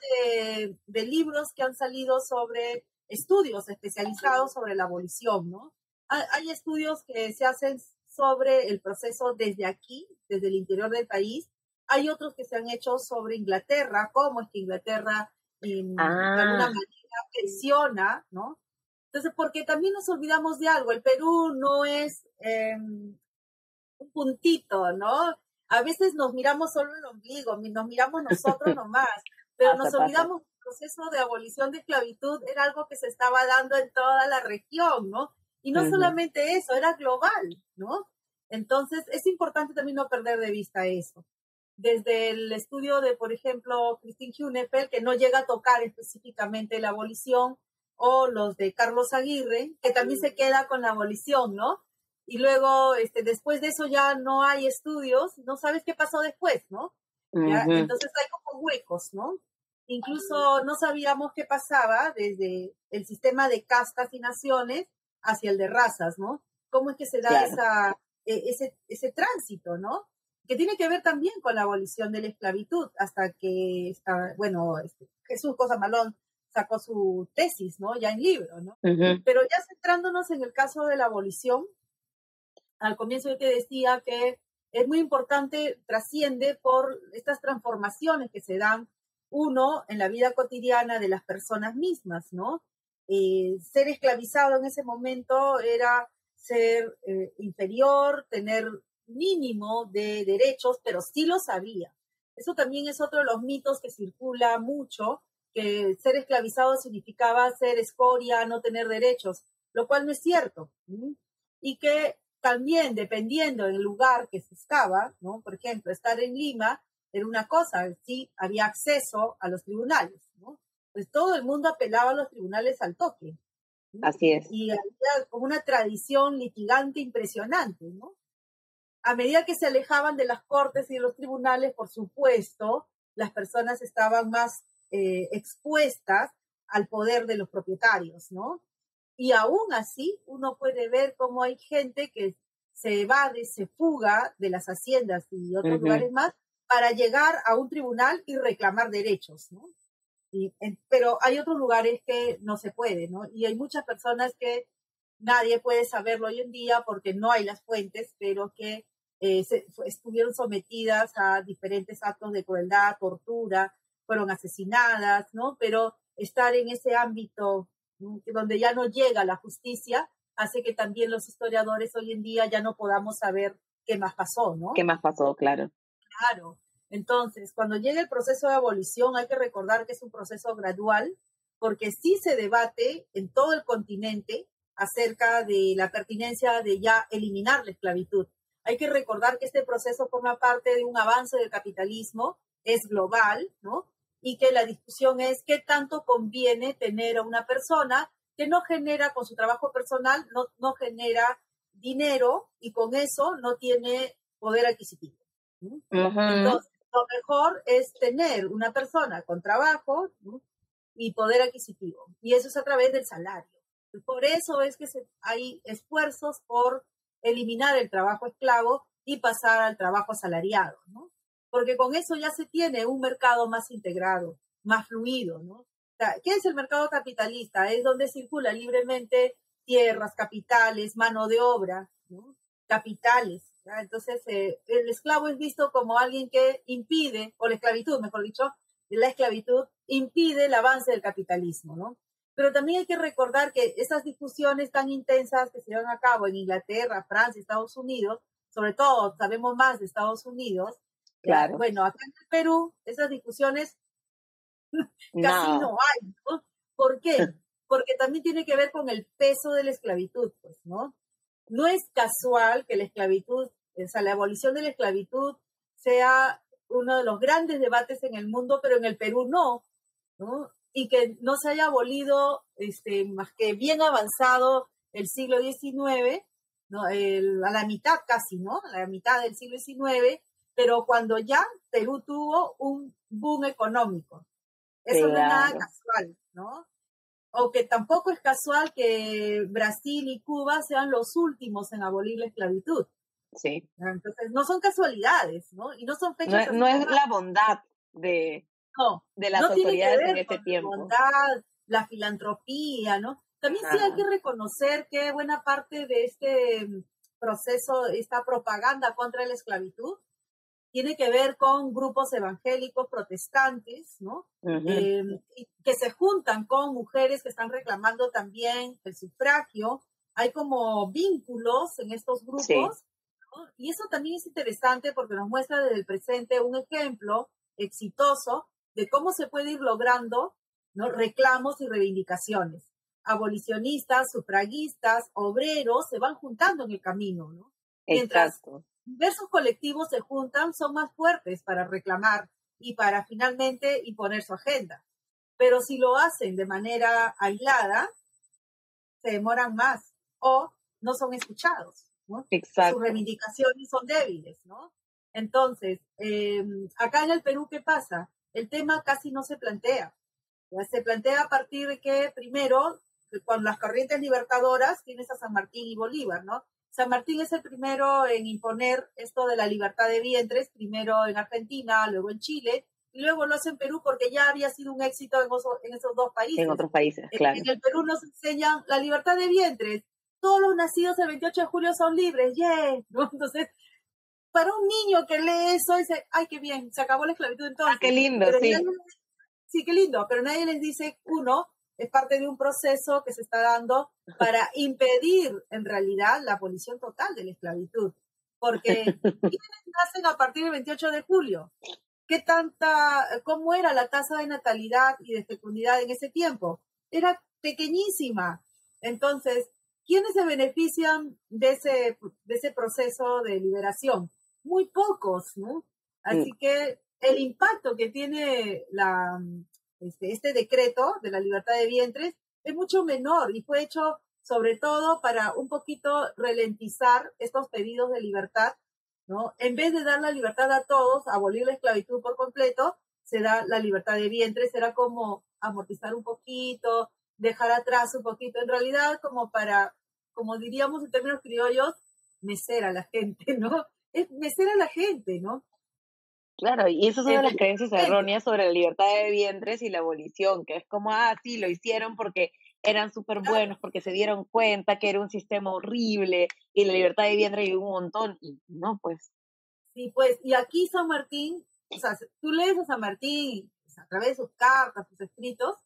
de libros que han salido sobre estudios especializados sobre la abolición, ¿no? Hay estudios que se hacen sobre el proceso desde aquí, desde el interior del país. Hay otros que se han hecho sobre Inglaterra, cómo es que Inglaterra de alguna manera presiona, ¿no? Entonces, porque también nos olvidamos de algo, el Perú no es un puntito, ¿no? A veces nos miramos solo el ombligo, nos miramos nosotros nomás, pero nos olvidamos que el proceso de abolición de esclavitud era algo que se estaba dando en toda la región, ¿no? Y no solamente eso, era global, ¿no? Entonces, es importante también no perder de vista eso. Desde el estudio de, por ejemplo, Christine Hunefeld, que no llega a tocar específicamente la abolición, o los de Carlos Aguirre, que también se queda con la abolición, ¿no? Y luego, después de eso ya no hay estudios, no sabes qué pasó después, ¿no? ¿Ya? Entonces hay como huecos, ¿no? Incluso no sabíamos qué pasaba desde el sistema de castas y naciones hacia el de razas, ¿no? ¿Cómo es que se da ese tránsito, ¿no? Que tiene que ver también con la abolición de la esclavitud, hasta que, Jesús Cosa Malón sacó su tesis, ¿no? Ya en libro, ¿no? Pero ya centrándonos en el caso de la abolición, al comienzo yo te decía que es muy importante, trasciende por estas transformaciones que se dan, uno, en la vida cotidiana de las personas mismas, ¿no? Ser esclavizado en ese momento era ser inferior, tener mínimo de derechos, pero sí lo sabía. Eso también es otro de los mitos que circula mucho, que ser esclavizado significaba ser escoria, no tener derechos, lo cual no es cierto. Y que también, dependiendo del lugar que se estaba, ¿no? Por ejemplo, estar en Lima era una cosa, sí, había acceso a los tribunales, ¿no? Pues todo el mundo apelaba a los tribunales al toque, ¿no? Así es. Y había como una tradición litigante impresionante, ¿no? A medida que se alejaban de las cortes y de los tribunales, por supuesto, las personas estaban más expuestas al poder de los propietarios, ¿no? Y aún así, uno puede ver cómo hay gente que se evade, se fuga de las haciendas y otros lugares más para llegar a un tribunal y reclamar derechos, ¿no? Pero hay otros lugares que no se puede, ¿no? Y hay muchas personas que nadie puede saberlo hoy en día porque no hay las fuentes, pero que estuvieron sometidas a diferentes actos de crueldad, tortura, fueron asesinadas, ¿no? Pero estar en ese ámbito donde ya no llega la justicia hace que también los historiadores hoy en día ya no podamos saber qué más pasó, ¿no? ¿Qué más pasó? Claro. Claro. Entonces, cuando llega el proceso de abolición, hay que recordar que es un proceso gradual, porque sí se debate en todo el continente acerca de la pertinencia de ya eliminar la esclavitud. Hay que recordar que este proceso forma parte de un avance del capitalismo, es global, ¿no? Y que la discusión es qué tanto conviene tener a una persona que no genera con su trabajo personal, no genera dinero y con eso no tiene poder adquisitivo. Entonces, lo mejor es tener una persona con trabajo, ¿no? Y poder adquisitivo. Y eso es a través del salario. Por eso es que hay esfuerzos por eliminar el trabajo esclavo y pasar al trabajo asalariado, ¿no? Porque con eso ya se tiene un mercado más integrado, más fluido, ¿no? O sea, ¿qué es el mercado capitalista? Es donde circula libremente tierras, capitales, mano de obra, ¿no? Capitales, ¿ya? Entonces, el esclavo es visto como alguien que impide, o la esclavitud, mejor dicho, la esclavitud impide el avance del capitalismo, ¿no? Pero también hay que recordar que esas discusiones tan intensas que se llevan a cabo en Inglaterra, Francia, Estados Unidos, sobre todo sabemos más de Estados Unidos, claro. Bueno, acá en el Perú esas discusiones casi no hay, ¿no? ¿Por qué? Porque también tiene que ver con el peso de la esclavitud, pues, ¿no? No es casual que la esclavitud, o sea, la abolición de la esclavitud sea uno de los grandes debates en el mundo, pero en el Perú no, ¿no? Y que no se haya abolido, más que bien avanzado el siglo XIX, ¿no? A la mitad casi, ¿no? A la mitad del siglo XIX, pero cuando ya Perú tuvo un boom económico. Eso no es nada casual, ¿no? O que tampoco es casual que Brasil y Cuba sean los últimos en abolir la esclavitud. Sí. Entonces, no son casualidades, ¿no? Y no son fechas. No es la bondad de las autoridades en ese tiempo. La bondad, la filantropía, ¿no? También sí hay que reconocer que buena parte de este proceso, esta propaganda contra la esclavitud, tiene que ver con grupos evangélicos protestantes, ¿no? Que se juntan con mujeres que están reclamando también el sufragio. Hay como vínculos en estos grupos, sí, ¿no? Y eso también es interesante porque nos muestra desde el presente un ejemplo exitoso de cómo se puede ir logrando, ¿no?, reclamos y reivindicaciones. Abolicionistas, sufragistas, obreros se van juntando en el camino, ¿no? Mientras diversos colectivos se juntan, son más fuertes para reclamar y para finalmente imponer su agenda. Pero si lo hacen de manera aislada, se demoran más o no son escuchados, ¿no? Sus reivindicaciones son débiles, ¿no? Entonces, acá en el Perú, ¿qué pasa? El tema casi no se plantea. Se plantea a partir de que, primero, con las corrientes libertadoras, tienes a San Martín y Bolívar, ¿no? San Martín es el primero en imponer esto de la libertad de vientres, primero en Argentina, luego en Chile, y luego lo hace en Perú porque ya había sido un éxito en esos dos países. En otros países, claro. En el Perú nos enseñan la libertad de vientres. Todos los nacidos el 28 de julio son libres, ¡yeah! ¿No? Entonces, para un niño que lee eso, dice, ¡ay, qué bien! Se acabó la esclavitud entonces. ¡Ah, qué lindo! Pero sí. Sí, qué lindo, pero nadie les dice, uno, es parte de un proceso que se está dando para impedir, en realidad, la abolición total de la esclavitud. Porque ¿quiénes nacen a partir del 28 de julio? ¿Cómo era la tasa de natalidad y de fecundidad en ese tiempo? Era pequeñísima. Entonces, ¿quiénes se benefician de ese proceso de liberación? Muy pocos, ¿no? Así que el impacto que tiene este decreto de la libertad de vientres es mucho menor y fue hecho sobre todo para un poquito ralentizar estos pedidos de libertad, ¿no? En vez de dar la libertad a todos, abolir la esclavitud por completo, se da la libertad de vientres, era como amortizar un poquito, dejar atrás un poquito, en realidad como diríamos en términos criollos, mecer a la gente, ¿no? Es mecer a la gente, ¿no? Claro, y esas son las creencias erróneas sobre la libertad de vientres y la abolición, que es como, sí, lo hicieron porque eran súper buenos, porque se dieron cuenta que era un sistema horrible y la libertad de vientre y un montón, y no, pues. Sí, pues, y aquí San Martín, o sea, tú lees a San Martín pues, a través de sus cartas, sus escritos,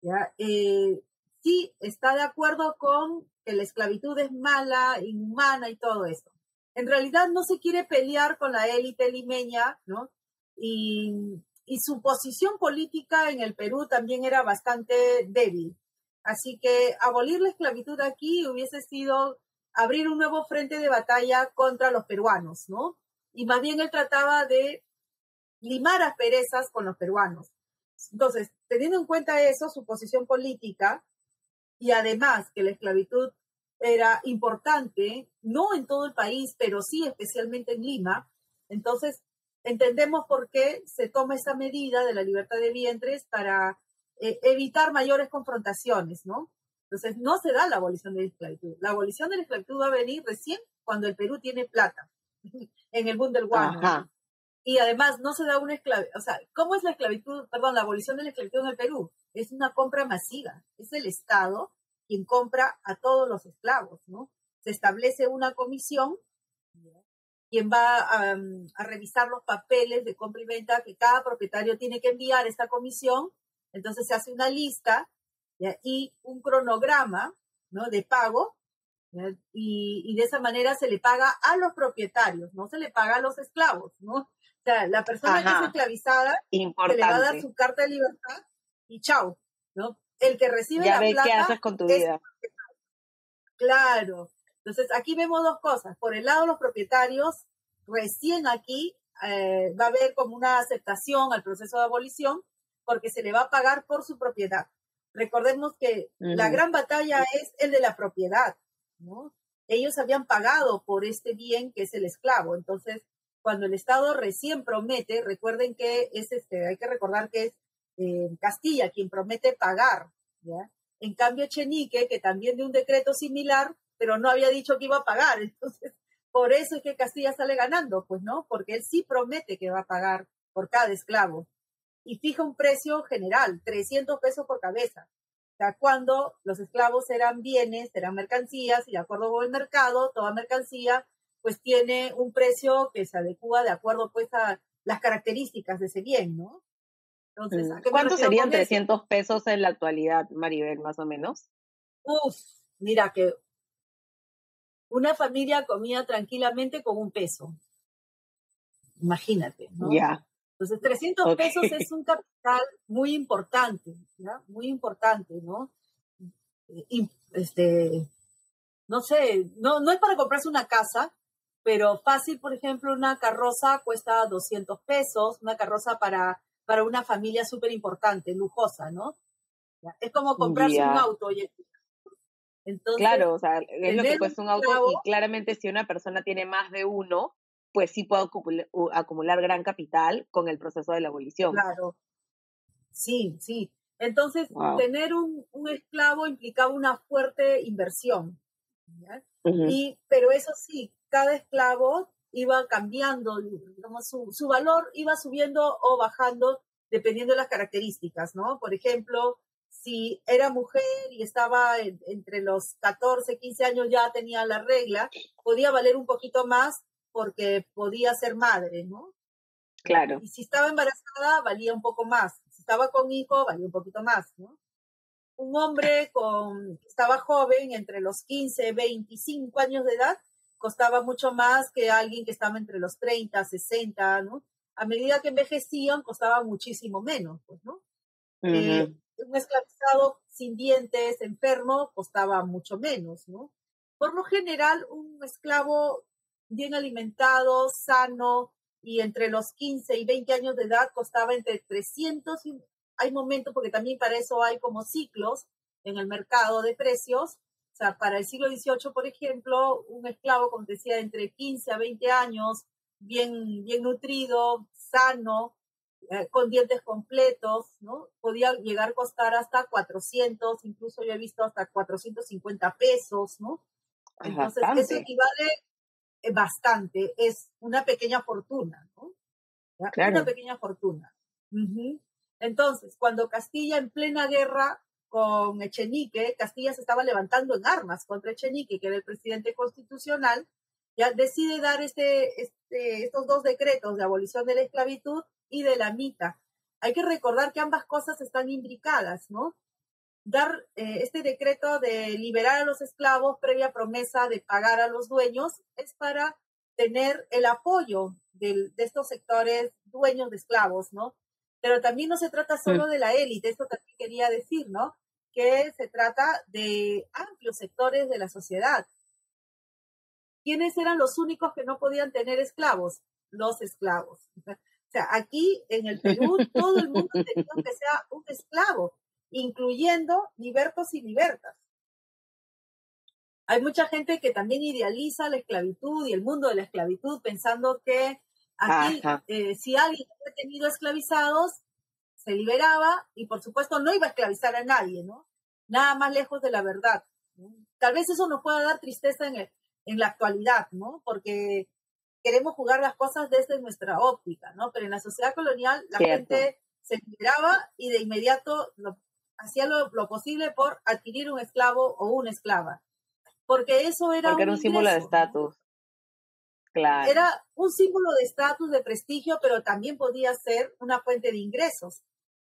¿ya? Sí está de acuerdo con que la esclavitud es mala, inhumana y todo eso. En realidad no se quiere pelear con la élite limeña, ¿no? Y su posición política en el Perú también era bastante débil. Así que abolir la esclavitud aquí hubiese sido abrir un nuevo frente de batalla contra los peruanos, ¿no? Y más bien él trataba de limar asperezas con los peruanos. Entonces, teniendo en cuenta eso, su posición política, y además que la esclavitud era importante, no en todo el país, pero sí especialmente en Lima, entonces entendemos por qué se toma esa medida de la libertad de vientres para evitar mayores confrontaciones, ¿no? Entonces no se da la abolición de la esclavitud. La abolición de la esclavitud va a venir recién cuando el Perú tiene plata, en el boom del guano. Ajá. Y además no se da una esclavitud, o sea, ¿cómo es la abolición de la esclavitud en el Perú? Es una compra masiva, es el Estado quien compra a todos los esclavos, ¿no? Se establece una comisión quien va a revisar los papeles de compra y venta que cada propietario tiene que enviar a esta comisión. Entonces se hace una lista, ¿ya? Y un cronograma, ¿no?, de pago, y de esa manera se le paga a los propietarios, no se le paga a los esclavos, ¿no? O sea, la persona que es esclavizada se le va a dar su carta de libertad y chao, ¿no? El que recibe ya la ve plata qué haces con tu vida. Claro. Entonces, aquí vemos dos cosas. Por el lado, los propietarios, recién aquí va a haber como una aceptación al proceso de abolición porque se le va a pagar por su propiedad. Recordemos que la gran batalla es el de la propiedad, ¿no? Ellos habían pagado por este bien que es el esclavo. Entonces, cuando el Estado recién promete, recuerden que hay que recordar que es Castilla quien promete pagar, ¿ya? En cambio, Echenique, que también de un decreto similar, pero no había dicho que iba a pagar. Entonces, por eso es que Castilla sale ganando, pues, ¿no? Porque él sí promete que va a pagar por cada esclavo. Y fija un precio general, 300 pesos por cabeza. O sea, cuando los esclavos eran bienes, eran mercancías, y de acuerdo con el mercado, toda mercancía, pues tiene un precio que se adecua de acuerdo, pues, a las características de ese bien, ¿no? Entonces, ¿a qué me ¿cuánto refiero serían con eso? 300 pesos en la actualidad, Maribel, más o menos? Mira que una familia comía tranquilamente con 1 peso. Imagínate, ¿no? Ya. Entonces, 300 pesos es un capital muy importante, ¿ya? Muy importante, ¿no? Y, no sé, no es para comprarse una casa, pero fácil, por ejemplo, una carroza cuesta 200 pesos, una carroza para una familia súper importante, lujosa, ¿no? ¿Ya? Es como comprarse un auto. Entonces, claro, o sea, es lo que cuesta un auto y claramente si una persona tiene más de uno, pues sí puede acumular gran capital con el proceso de la abolición. Claro, sí. Entonces, tener un esclavo implicaba una fuerte inversión, ¿ya? Pero eso sí, cada esclavo iba cambiando, digamos, su valor iba subiendo o bajando dependiendo de las características, ¿no? Por ejemplo, si era mujer y estaba entre los 14, 15 años ya tenía la regla, podía valer un poquito más porque podía ser madre, ¿no? Claro. Y si estaba embarazada, valía un poco más. Si estaba con hijo, valía un poquito más, ¿no? Un hombre que estaba joven, entre los 15, 25 años de edad, costaba mucho más que alguien que estaba entre los 30, 60, ¿no? A medida que envejecían, costaba muchísimo menos, pues, ¿no? Un esclavizado sin dientes, enfermo, costaba mucho menos, ¿no? Por lo general, un esclavo bien alimentado, sano, y entre los 15 y 20 años de edad costaba entre 300 y hay momentos, porque también para eso hay como ciclos en el mercado de precios. O sea, para el siglo XVIII, por ejemplo, un esclavo, como te decía, entre 15 a 20 años, bien nutrido, sano, con dientes completos, ¿no? Podía llegar a costar hasta 400, incluso yo he visto hasta 450 pesos, ¿no? Entonces, eso equivale bastante, es una pequeña fortuna, ¿no? Claro. Una pequeña fortuna. Entonces, cuando Castilla en plena guerra con Echenique, Castilla se estaba levantando en armas contra Echenique, que era el presidente constitucional, ya decide dar estos 2 decretos de abolición de la esclavitud y de la mita. Hay que recordar que ambas cosas están imbricadas, ¿no? Dar este decreto de liberar a los esclavos previa promesa de pagar a los dueños es para tener el apoyo de estos sectores dueños de esclavos, ¿no? Pero también no se trata solo de la élite, esto también quería decir, ¿no? Que se trata de amplios sectores de la sociedad. ¿Quiénes eran los únicos que no podían tener esclavos? Los esclavos. O sea, aquí en el Perú todo el mundo tenía que sea un esclavo, incluyendo libertos y libertas. Hay mucha gente que también idealiza la esclavitud y el mundo de la esclavitud pensando que aquí si alguien había tenido esclavizados, se liberaba y por supuesto no iba a esclavizar a nadie, ¿no? Nada más lejos de la verdad, ¿no? Tal vez eso nos pueda dar tristeza en la actualidad, ¿no? Porque queremos jugar las cosas desde nuestra óptica, ¿no? Pero en la sociedad colonial la gente se liberaba y de inmediato hacía lo posible por adquirir un esclavo o una esclava. Porque eso era un símbolo de estatus. Claro. Era un símbolo de estatus, de prestigio, pero también podía ser una fuente de ingresos.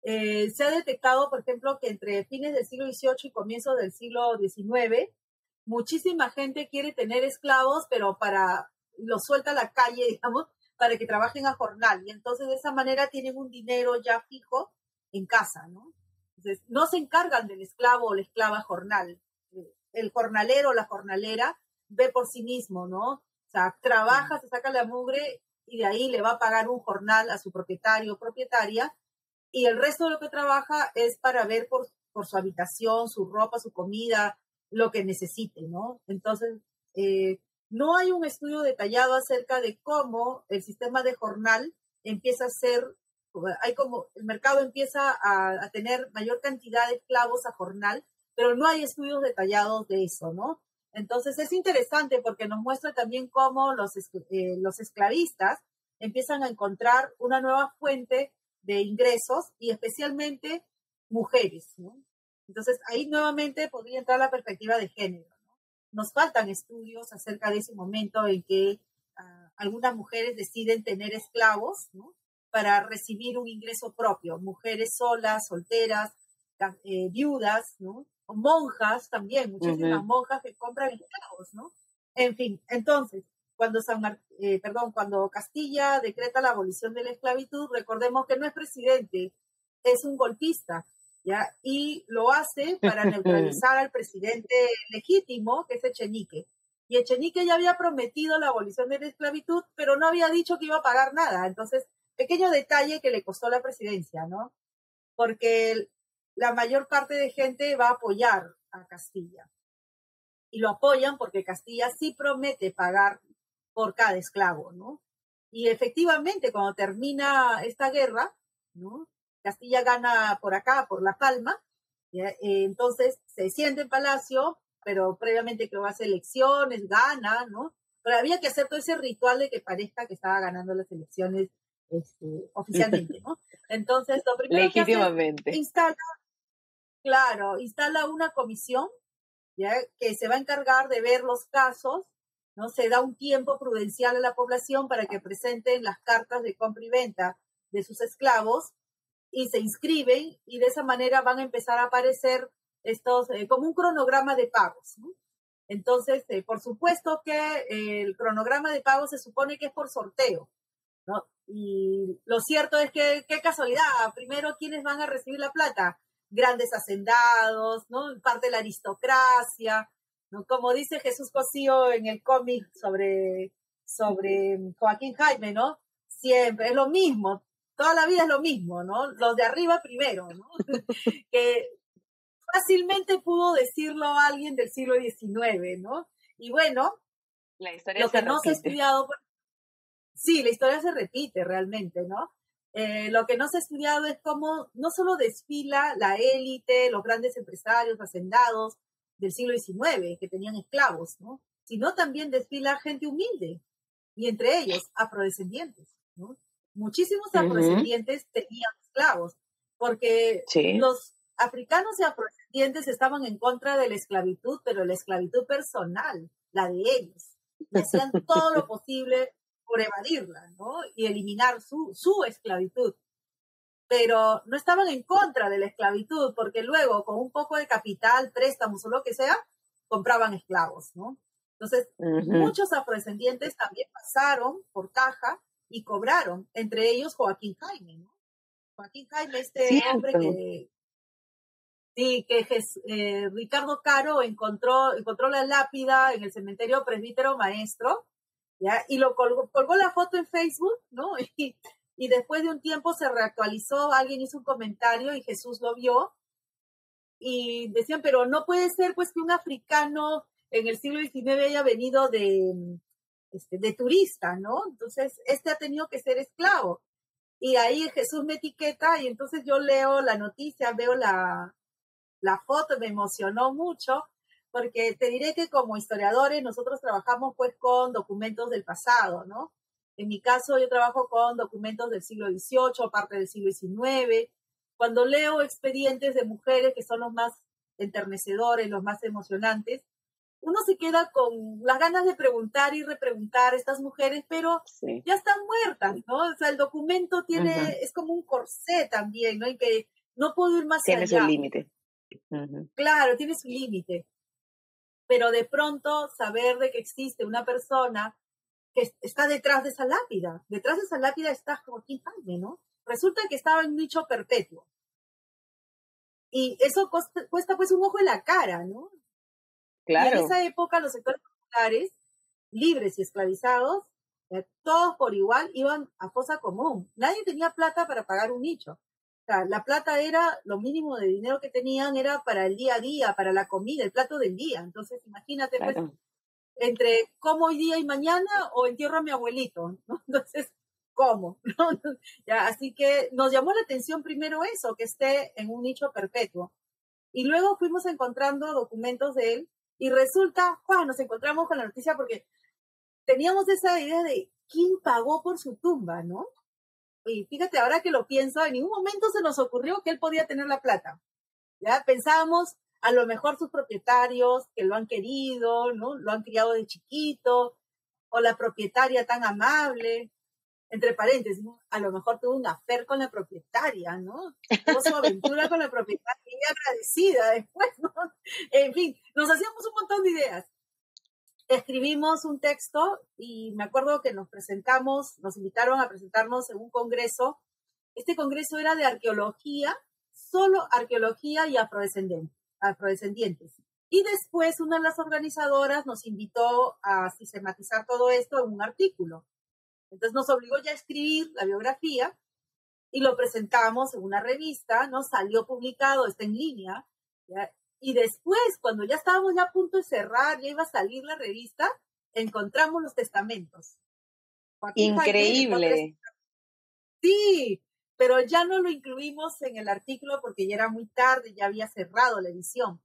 Se ha detectado, por ejemplo, que entre fines del siglo XVIII y comienzos del siglo XIX, muchísima gente quiere tener esclavos, pero los suelta a la calle, digamos, para que trabajen a jornal. Y entonces de esa manera tienen un dinero ya fijo en casa, ¿no? Entonces, no se encargan del esclavo o la esclava jornal. El jornalero o la jornalera ve por sí mismo, ¿no? O sea, trabaja, se saca la mugre y de ahí le va a pagar un jornal a su propietario o propietaria, y el resto de lo que trabaja es para ver por su habitación, su ropa, su comida, lo que necesite, ¿no? Entonces, no hay un estudio detallado acerca de cómo el sistema de jornal empieza a ser, el mercado empieza a tener mayor cantidad de esclavos a jornal, pero no hay estudios detallados de eso, ¿no? Entonces es interesante porque nos muestra también cómo los esclavistas empiezan a encontrar una nueva fuente de ingresos y especialmente mujeres, ¿no? Entonces ahí nuevamente podría entrar la perspectiva de género, ¿no? Nos faltan estudios acerca de ese momento en que algunas mujeres deciden tener esclavos, ¿no? Para recibir un ingreso propio, mujeres solas, solteras, viudas, ¿no? O monjas también, muchísimas monjas que compran esclavos, ¿no? En fin, entonces, cuando Castilla decreta la abolición de la esclavitud, recordemos que no es presidente, es un golpista, ¿ya? Y lo hace para neutralizar al presidente legítimo, que es Echenique. Y Echenique ya había prometido la abolición de la esclavitud, pero no había dicho que iba a pagar nada. Entonces, pequeño detalle que le costó la presidencia, ¿no? Porque la mayor parte de gente va a apoyar a Castilla. Y lo apoyan porque Castilla sí promete pagar por cada esclavo, ¿no? Y efectivamente, cuando termina esta guerra, ¿no? Castilla gana por acá, por La Palma, entonces se siente en Palacio, pero previamente que va a hacer elecciones, gana, ¿no? Pero había que hacer todo ese ritual de que parezca que estaba ganando las elecciones oficialmente, ¿no? Entonces, lo primero que hace es instala una comisión, ¿ya? Que se va a encargar de ver los casos, ¿no? Se da un tiempo prudencial a la población para que presenten las cartas de compra y venta de sus esclavos y se inscriben, y de esa manera van a empezar a aparecer estos, como un cronograma de pagos, ¿no? Entonces, por supuesto que el cronograma de pagos se supone que es por sorteo, ¿no? Y lo cierto es que, qué casualidad, primero, ¿quiénes van a recibir la plata? Grandes hacendados, ¿no? Parte de la aristocracia, ¿no? Como dice Jesús Cosío en el cómic sobre Joaquín Jaime, ¿no? Siempre es lo mismo, toda la vida es lo mismo, ¿no? Los de arriba primero, ¿no? Que fácilmente pudo decirlo alguien del siglo XIX, ¿no? Y bueno, la historia lo que no se ha estudiado, sí, la historia se repite realmente, ¿no? Lo que no se ha estudiado es cómo no solo desfila la élite, los grandes empresarios, hacendados del siglo XIX, que tenían esclavos, ¿no? Sino también desfila gente humilde, y entre ellos afrodescendientes, ¿no? Muchísimos afrodescendientes tenían esclavos, porque los africanos y afrodescendientes estaban en contra de la esclavitud, pero la esclavitud personal, la de ellos, y hacían todo lo posible por evadirla, ¿no? Y eliminar su esclavitud. Pero no estaban en contra de la esclavitud, porque luego, con un poco de capital, préstamos o lo que sea, compraban esclavos, ¿no? Entonces, muchos afrodescendientes también pasaron por caja y cobraron, entre ellos Joaquín Jaime, ¿no? Joaquín Jaime, hombre que Ricardo Caro encontró la lápida en el cementerio Presbítero Maestro, ¿ya? Y lo colgó la foto en Facebook, ¿no? Y después de un tiempo se reactualizó, alguien hizo un comentario y Jesús lo vio, y decían, pero no puede ser pues que un africano en el siglo XIX haya venido de turista, ¿no? Entonces, ha tenido que ser esclavo. Y ahí Jesús me etiqueta, y entonces yo leo la noticia, veo la foto, me emocionó mucho, porque te diré que como historiadores nosotros trabajamos pues con documentos del pasado, ¿no? En mi caso yo trabajo con documentos del siglo XVIII, parte del siglo XIX. Cuando leo expedientes de mujeres, que son los más enternecedores, los más emocionantes, uno se queda con las ganas de preguntar y repreguntar a estas mujeres, pero Sí. ya están muertas, ¿no? O sea, el documento es como un corsé también, ¿no? En que no puedo ir más Tiene su allá. límite. Claro, tiene su límite. Pero de pronto saber de que existe una persona que está detrás de esa lápida. Detrás de esa lápida está Joaquín Jaime, ¿no? Resulta que estaba en un nicho perpetuo. Y eso cuesta pues un ojo en la cara, ¿no? Claro. Y en esa época los sectores populares, libres y esclavizados, todos por igual iban a fosa común. Nadie tenía plata para pagar un nicho. O sea, la plata era, lo mínimo de dinero que tenían era para el día a día, para la comida, el plato del día. Entonces, imagínate, claro. pues, entre como hoy día y mañana o entierro a mi abuelito, ¿no? Entonces, ¿cómo? ¿No? Ya, así que nos llamó la atención primero eso, que esté en un nicho perpetuo. Y luego fuimos encontrando documentos de él y resulta, nos encontramos con la noticia porque teníamos esa idea de quién pagó por su tumba, ¿no? Y fíjate, ahora que lo pienso, en ningún momento se nos ocurrió que él podía tener la plata. Ya pensábamos, a lo mejor sus propietarios que lo han querido, ¿no? Lo han criado de chiquito, o la propietaria tan amable, entre paréntesis, ¿no? A lo mejor tuvo un affair con la propietaria, ¿no? Tuvo su aventura con la propietaria y agradecida después, ¿no? En fin, nos hacíamos un montón de ideas. Escribimos un texto y me acuerdo que nos invitaron a presentarnos en un congreso. Este congreso era de arqueología, solo arqueología y afrodescendientes. Y después una de las organizadoras nos invitó a sistematizar todo esto en un artículo. Entonces nos obligó ya a escribir la biografía y lo presentamos en una revista, ¿no? Salió publicado, está en línea, ¿ya? Y después, cuando ya estábamos ya a punto de cerrar, ya iba a salir la revista, encontramos los testamentos. Joaquín Increíble. Sí, pero ya no lo incluimos en el artículo porque ya era muy tarde, ya había cerrado la edición.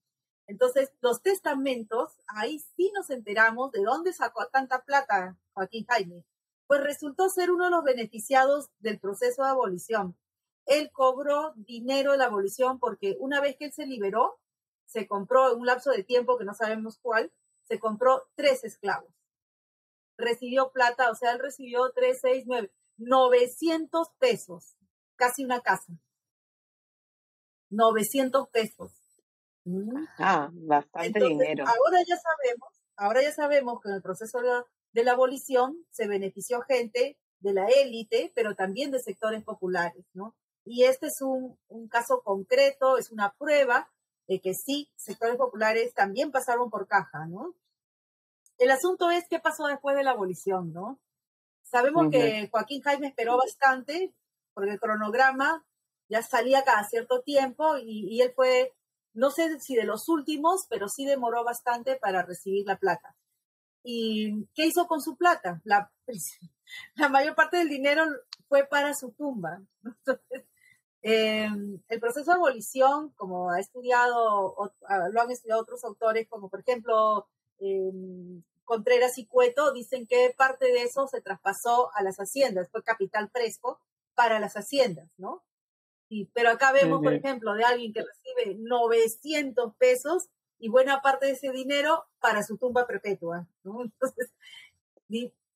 Entonces, los testamentos, ahí sí nos enteramos de dónde sacó tanta plata Joaquín Jaime. Pues resultó ser uno de los beneficiados del proceso de abolición. Él cobró dinero de la abolición porque una vez que él se liberó, se compró en un lapso de tiempo que no sabemos cuál, se compró 3 esclavos. Recibió plata, o sea, él recibió 3, 6, 9, 900 pesos, casi una casa. 900 pesos. Bastante Entonces, dinero. Ahora ya sabemos que en el proceso de la abolición se benefició gente de la élite, pero también de sectores populares, ¿no? Y este es un caso concreto, es una prueba de que sí, sectores populares también pasaron por caja, ¿no? El asunto es qué pasó después de la abolición, ¿no? Sabemos que Joaquín Jaime esperó bastante, porque el cronograma ya salía cada cierto tiempo y él fue, no sé si de los últimos, pero sí demoró bastante para recibir la plata. ¿Y qué hizo con su plata? La mayor parte del dinero fue para su tumba. Entonces, el proceso de abolición, como lo han estudiado otros autores, como por ejemplo Contreras y Cueto, dicen que parte de eso se traspasó a las haciendas, fue capital fresco para las haciendas, ¿no? Pero acá vemos, por ejemplo, de alguien que recibe 900 pesos y buena parte de ese dinero para su tumba perpetua, ¿no? Entonces,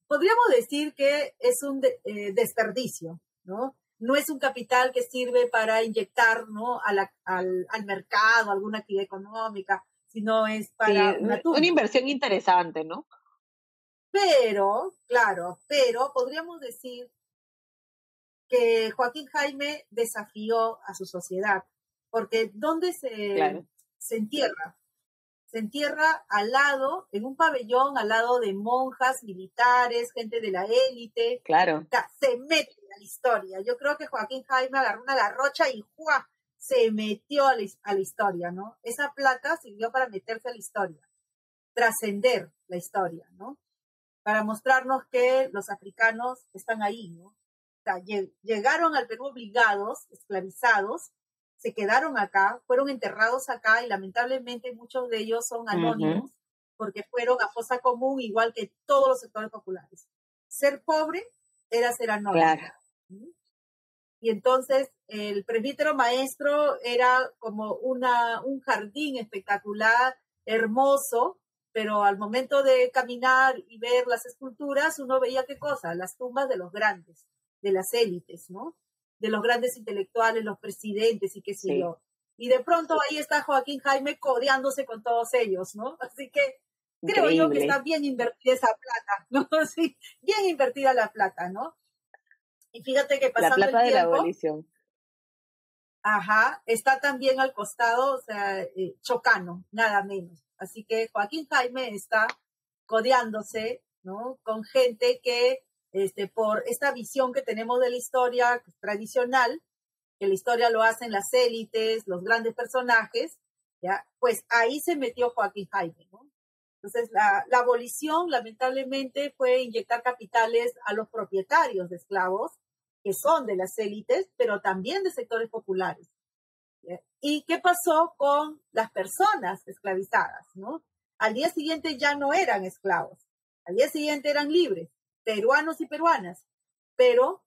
podríamos decir que es un desperdicio, ¿no? No es un capital que sirve para inyectar, ¿no? al mercado, alguna actividad económica, sino es para una tumba. Una inversión interesante, ¿no? Pero podríamos decir que Joaquín Jaime desafió a su sociedad, porque ¿dónde se entierra? Se entierra al lado, en un pabellón, al lado de monjas, militares, gente de la élite. Claro. O sea, se mete a la historia. Yo creo que Joaquín Jaime agarró una garrocha y ¡juá! Se metió a la historia, ¿no? Esa plata sirvió para meterse a la historia, trascender la historia, ¿no? Para mostrarnos que los africanos están ahí, ¿no? O sea, llegaron al Perú obligados, esclavizados, se quedaron acá, fueron enterrados acá y lamentablemente muchos de ellos son anónimos porque fueron a fosa común igual que todos los sectores populares. Ser pobre era ser anónimo. Claro. Y entonces el presbítero maestro era como un jardín espectacular, hermoso, pero al momento de caminar y ver las esculturas, uno veía qué cosa, las tumbas de los grandes, de las élites, ¿no? De los grandes intelectuales, los presidentes y qué sé yo. Y de pronto ahí está Joaquín Jaime codeándose con todos ellos, ¿no? Así que creo yo que está bien invertida esa plata, ¿no? Sí, bien invertida la plata, ¿no? Y fíjate que pasando la plata el tiempo, de la abolición. Ajá, está también al costado, o sea, Chocano, nada menos. Así que Joaquín Jaime está codeándose, ¿no? Con gente que, por esta visión que tenemos de la historia tradicional, que la historia lo hacen las élites, los grandes personajes, ¿ya? Pues ahí se metió Joaquín Jaime, ¿no? Entonces, la abolición, lamentablemente, fue inyectar capitales a los propietarios de esclavos, que son de las élites, pero también de sectores populares. ¿Y qué pasó con las personas esclavizadas, ¿no? Al día siguiente ya no eran esclavos, al día siguiente eran libres, peruanos y peruanas, pero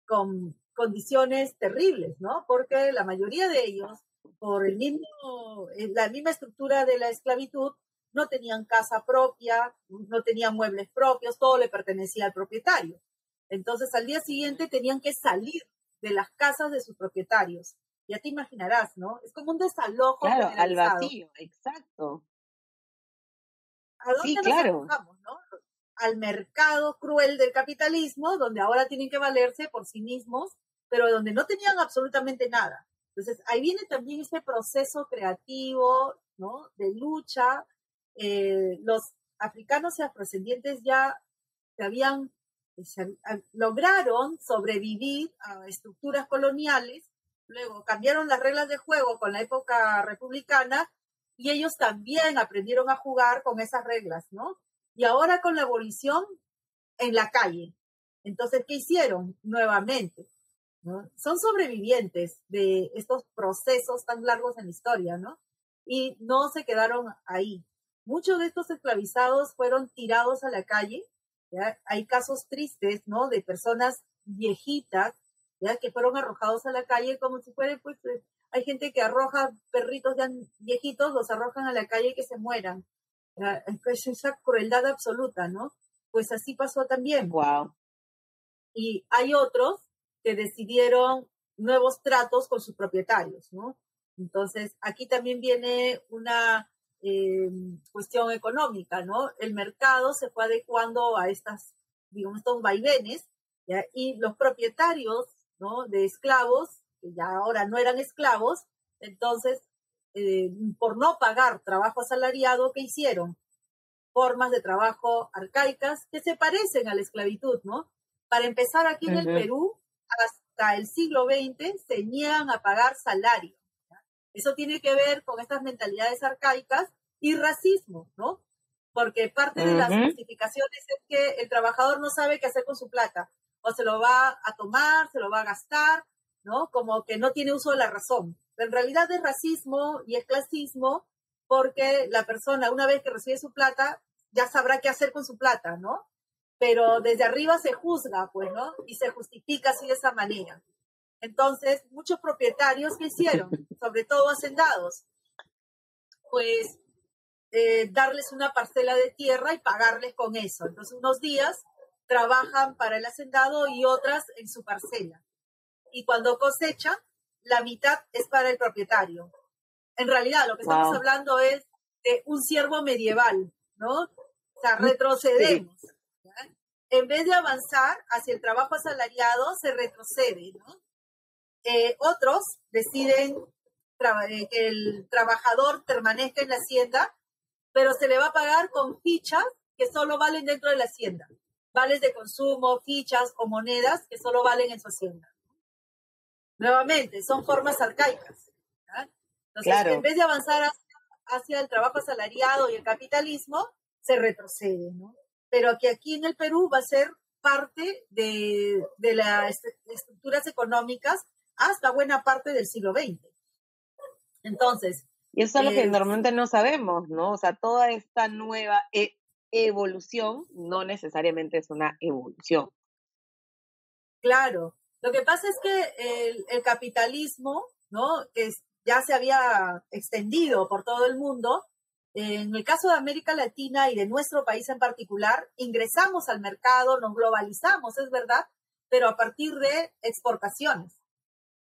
con condiciones terribles, ¿no? Porque la mayoría de ellos, por la misma estructura de la esclavitud, no tenían casa propia, no tenían muebles propios, todo le pertenecía al propietario. Entonces, al día siguiente tenían que salir de las casas de sus propietarios. Ya te imaginarás, ¿no? Es como un desalojo generalizado. Al vacío, exacto. ¿A dónde nos arrojamos, no? Al mercado cruel del capitalismo, donde ahora tienen que valerse por sí mismos, pero donde no tenían absolutamente nada. Entonces, ahí viene también este proceso creativo, ¿no? De lucha. Los africanos y afrodescendientes ya lograron sobrevivir a estructuras coloniales, luego cambiaron las reglas de juego con la época republicana y ellos también aprendieron a jugar con esas reglas, ¿no? Y ahora con la abolición en la calle. Entonces, ¿qué hicieron? Nuevamente, ¿no? Son sobrevivientes de estos procesos tan largos en la historia, ¿no? Y no se quedaron ahí. Muchos de estos esclavizados fueron tirados a la calle, ¿ya? Hay casos tristes, ¿no? De personas viejitas, ¿ya? Que fueron arrojados a la calle como si fueran, pues, hay gente que arroja perritos ya viejitos, los arrojan a la calle y que se mueran. Es esa crueldad absoluta, ¿no? Pues así pasó también. Wow. Y hay otros que decidieron nuevos tratos con sus propietarios, ¿no? Entonces, aquí también viene una cuestión económica, ¿no? El mercado se fue adecuando a estos vaivenes, ¿ya? Y los propietarios, ¿no? De esclavos, que ya ahora no eran esclavos, entonces, por no pagar trabajo asalariado, ¿qué hicieron? Formas de trabajo arcaicas que se parecen a la esclavitud, ¿no? Para empezar, aquí en el Perú, hasta el siglo XX, se niegan a pagar salario. Eso tiene que ver con estas mentalidades arcaicas y racismo, ¿no? Porque parte de las justificaciones es que el trabajador no sabe qué hacer con su plata. O se lo va a tomar, se lo va a gastar, ¿no? Como que no tiene uso de la razón. Pero en realidad es racismo y es clasismo porque la persona, una vez que recibe su plata, ya sabrá qué hacer con su plata, ¿no? Pero desde arriba se juzga, pues, ¿no? Y se justifica así de esa manera. Entonces, muchos propietarios, ¿qué hicieron? Sobre todo hacendados, pues darles una parcela de tierra y pagarles con eso. Entonces, unos días trabajan para el hacendado y otras en su parcela. Y cuando cosecha, la mitad es para el propietario. En realidad, lo que estamos hablando es de un siervo medieval, ¿no? O sea, retrocedemos. Sí. En vez de avanzar hacia el trabajo asalariado, se retrocede, ¿no? Otros deciden que el trabajador permanezca en la hacienda, pero se le va a pagar con fichas que solo valen dentro de la hacienda. Vales de consumo, fichas o monedas que solo valen en su hacienda. Nuevamente, son formas arcaicas. ¿Ya? Entonces, en vez de avanzar hacia el trabajo asalariado y el capitalismo, se retrocede, ¿no? Pero que aquí en el Perú va a ser parte de las estructuras económicas hasta buena parte del siglo XX. Entonces... Y eso es lo que normalmente no sabemos, ¿no? O sea, toda esta nueva evolución no necesariamente es una evolución. Claro. Lo que pasa es que el capitalismo, ¿no? Que ya se había extendido por todo el mundo, En el caso de América Latina y de nuestro país en particular, ingresamos al mercado, nos globalizamos, es verdad, pero a partir de exportaciones.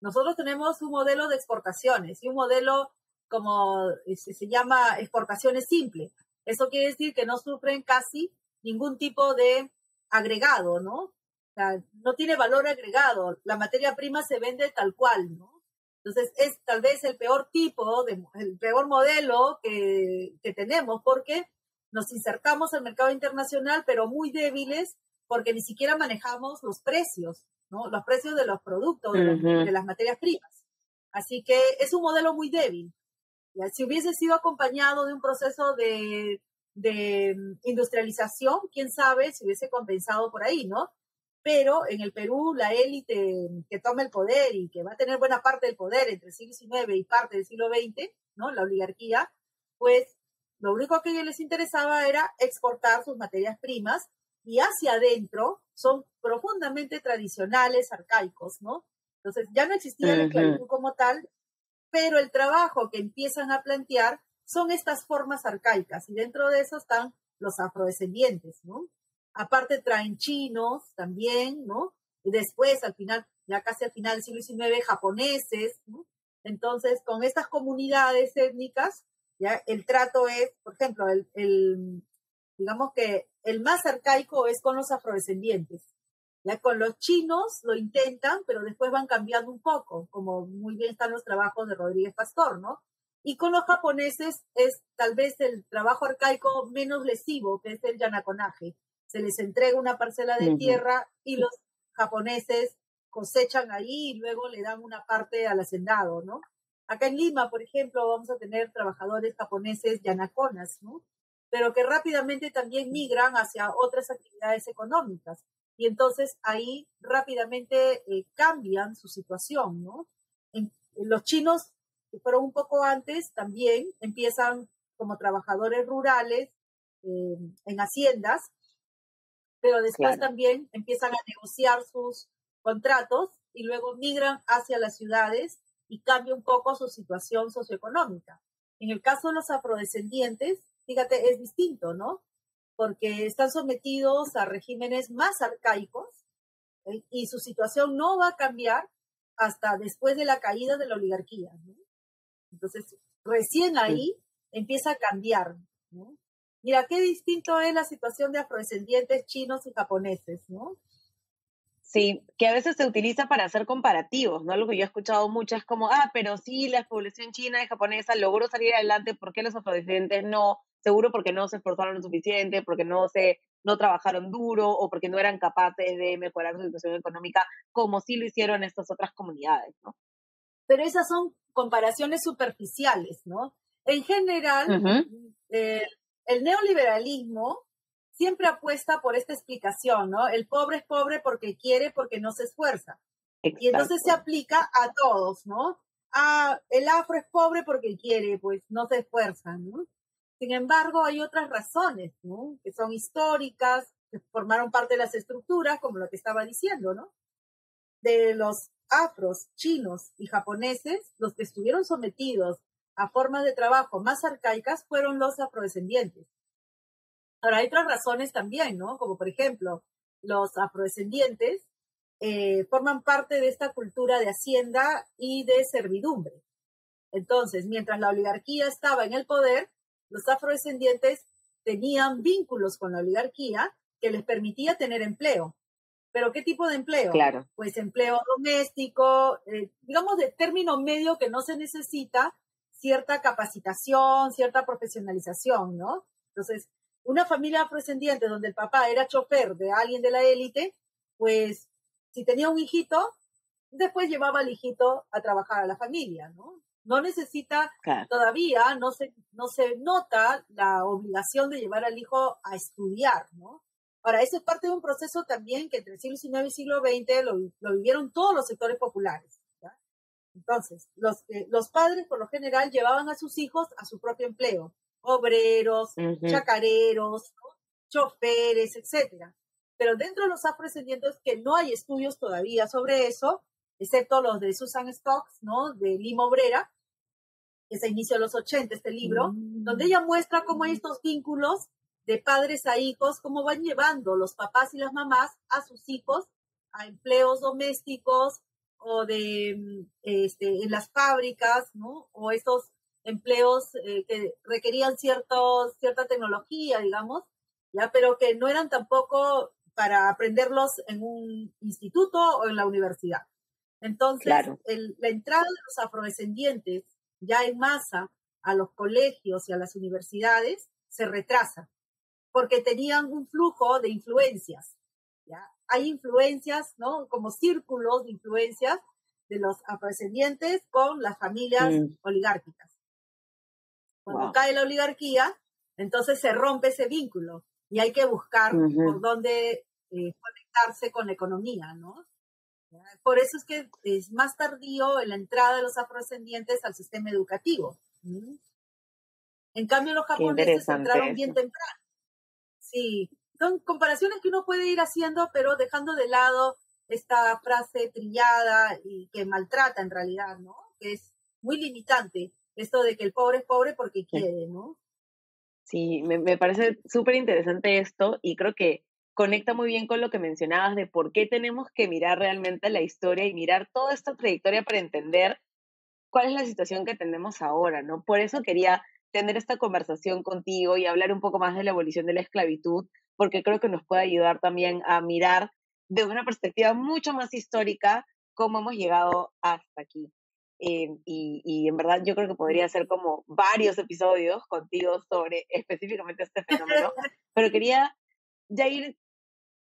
Nosotros tenemos un modelo de exportaciones y un modelo como se llama exportaciones simple. Eso quiere decir que no sufren casi ningún tipo de agregado, ¿no? O sea, no tiene valor agregado. La materia prima se vende tal cual, ¿no? Entonces, es tal vez el peor el peor modelo que tenemos, porque nos insertamos al mercado internacional, pero muy débiles, porque ni siquiera manejamos los precios, ¿no? Los precios de los productos, de las materias primas. Así que es un modelo muy débil. ¿Ya? Si hubiese sido acompañado de un proceso de industrialización, quién sabe si hubiese compensado por ahí, ¿no? Pero en el Perú, la élite que toma el poder y que va a tener buena parte del poder entre el siglo XIX y parte del siglo XX, ¿no? La oligarquía, pues lo único que a ellos les interesaba era exportar sus materias primas, y hacia adentro son profundamente tradicionales, arcaicos, ¿no? Entonces ya no existía la esclavitud como tal, pero el trabajo que empiezan a plantear son estas formas arcaicas, y dentro de eso están los afrodescendientes, ¿no? Aparte traen chinos también, ¿no? Y después, al final, ya casi al final del siglo XIX, japoneses, ¿no? Entonces, con estas comunidades étnicas, ya el trato es, por ejemplo, digamos que el más arcaico es con los afrodescendientes. Ya con los chinos lo intentan, pero después van cambiando un poco, como muy bien están los trabajos de Rodríguez Pastor, ¿no? Y con los japoneses es tal vez el trabajo arcaico menos lesivo, que es el yanaconaje. Se les entrega una parcela de tierra y los japoneses cosechan ahí y luego le dan una parte al hacendado, ¿no? Acá en Lima, por ejemplo, vamos a tener trabajadores japoneses yanaconas, ¿no? Pero que rápidamente también migran hacia otras actividades económicas. Y entonces ahí rápidamente cambian su situación, ¿no? Los chinos, que fueron un poco antes, también empiezan como trabajadores rurales en haciendas, pero después también empiezan a negociar sus contratos y luego migran hacia las ciudades y cambia un poco su situación socioeconómica. En el caso de los afrodescendientes, fíjate, es distinto, ¿no? Porque están sometidos a regímenes más arcaicos y su situación no va a cambiar hasta después de la caída de la oligarquía, ¿no? Entonces, recién ahí empieza a cambiar, ¿no? Mira, qué distinto es la situación de afrodescendientes chinos y japoneses, ¿no? Sí, que a veces se utiliza para hacer comparativos, ¿no? Lo que yo he escuchado mucho es como, pero sí, la población china y japonesa logró salir adelante, ¿por qué los afrodescendientes no? Seguro porque no se esforzaron lo suficiente, porque no trabajaron duro o porque no eran capaces de mejorar su situación económica como sí lo hicieron estas otras comunidades, ¿no? Pero esas son comparaciones superficiales, ¿no? En general, el neoliberalismo siempre apuesta por esta explicación, ¿no? El pobre es pobre porque quiere, porque no se esfuerza. Exacto. Y entonces se aplica a todos, ¿no? El afro es pobre porque quiere, pues no se esfuerza, ¿no? Sin embargo, hay otras razones, ¿no? Que son históricas, que formaron parte de las estructuras, como lo que estaba diciendo, ¿no? De los afros, chinos y japoneses, los que estuvieron sometidos a formas de trabajo más arcaicas fueron los afrodescendientes. Ahora, hay otras razones también, ¿no? Como por ejemplo, los afrodescendientes forman parte de esta cultura de hacienda y de servidumbre. Entonces, mientras la oligarquía estaba en el poder, los afrodescendientes tenían vínculos con la oligarquía que les permitía tener empleo. ¿Pero qué tipo de empleo? Claro. Pues empleo doméstico, digamos de término medio, que no se necesita cierta capacitación, cierta profesionalización, ¿no? Entonces, una familia afrodescendiente donde el papá era chofer de alguien de la élite, pues si tenía un hijito, después llevaba al hijito a trabajar a la familia, ¿no? No necesita, todavía no se nota la obligación de llevar al hijo a estudiar, ¿no? Ahora, eso es parte de un proceso también que entre el siglo XIX y el siglo XX lo vivieron todos los sectores populares, ¿ya? Entonces, los padres por lo general llevaban a sus hijos a su propio empleo, obreros, chacareros, ¿no? Choferes, etcétera. Pero dentro de los afrodescendientes, que no hay estudios todavía sobre eso, excepto los de Susan Stokes, ¿no? De Lima Obrera, que se inició en los 80, este libro, donde ella muestra cómo hay estos vínculos de padres a hijos, cómo van llevando los papás y las mamás a sus hijos a empleos domésticos o en las fábricas, ¿no? O estos empleos que requerían cierta tecnología, digamos, ¿ya? Pero que no eran tampoco para aprenderlos en un instituto o en la universidad. Entonces, Claro. la entrada de los afrodescendientes ya en masa a los colegios y a las universidades se retrasa, porque tenían un flujo de influencias, ¿ya? Hay influencias, ¿no? Como círculos de influencias de los afrodescendientes con las familias oligárquicas. Cuando cae la oligarquía, entonces se rompe ese vínculo y hay que buscar por dónde conectarse con la economía, ¿no? Por eso es que es más tardío en la entrada de los afrodescendientes al sistema educativo. En cambio, los japoneses entraron bien temprano. Sí, son comparaciones que uno puede ir haciendo, pero dejando de lado esta frase trillada y que maltrata en realidad, ¿no? Que es muy limitante, esto de que el pobre es pobre porque quiere, ¿no? Sí, me parece súper interesante esto y creo que conecta muy bien con lo que mencionabas de por qué tenemos que mirar realmente la historia y mirar toda esta trayectoria para entender cuál es la situación que tenemos ahora, ¿no? Por eso quería tener esta conversación contigo y hablar un poco más de la abolición de la esclavitud, porque creo que nos puede ayudar también a mirar desde una perspectiva mucho más histórica cómo hemos llegado hasta aquí. Y en verdad yo creo que podría ser como varios episodios contigo sobre específicamente este fenómeno, pero quería ya ir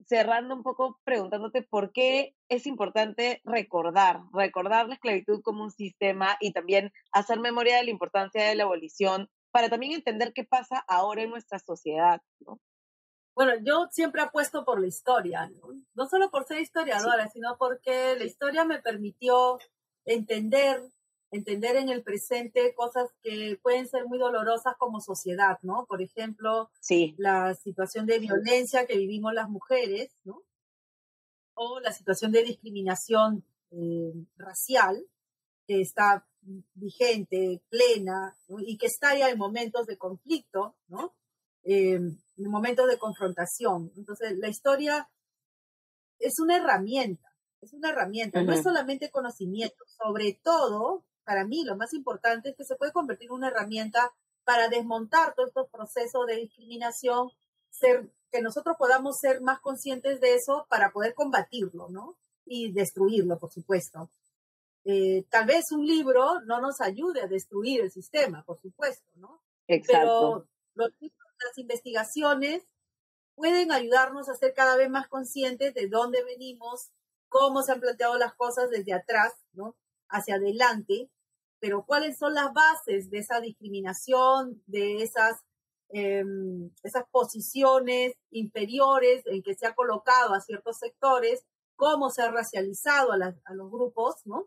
cerrando un poco preguntándote por qué es importante recordar la esclavitud como un sistema y también hacer memoria de la importancia de la abolición para también entender qué pasa ahora en nuestra sociedad, ¿no? Bueno, yo siempre apuesto por la historia, ¿no? No solo por ser historiadora, sino porque la historia me permitió entender en el presente cosas que pueden ser muy dolorosas como sociedad, ¿no? Por ejemplo, la situación de violencia que vivimos las mujeres, ¿no? O la situación de discriminación racial que está vigente, plena, ¿no? Y que está ya en momentos de conflicto, ¿no? En momentos de confrontación. Entonces, la historia es una herramienta, no es solamente conocimiento. Sobre todo, para mí, lo más importante es que se puede convertir en una herramienta para desmontar todos estos procesos de discriminación, que nosotros podamos ser más conscientes de eso para poder combatirlo, ¿no? Y destruirlo, por supuesto. Tal vez un libro no nos ayude a destruir el sistema, por supuesto, ¿no? Exacto. Pero las investigaciones pueden ayudarnos a ser cada vez más conscientes de dónde venimos, cómo se han planteado las cosas desde atrás, ¿no? Hacia adelante, pero cuáles son las bases de esa discriminación, de esas posiciones inferiores en que se ha colocado a ciertos sectores, cómo se ha racializado a los grupos, ¿no?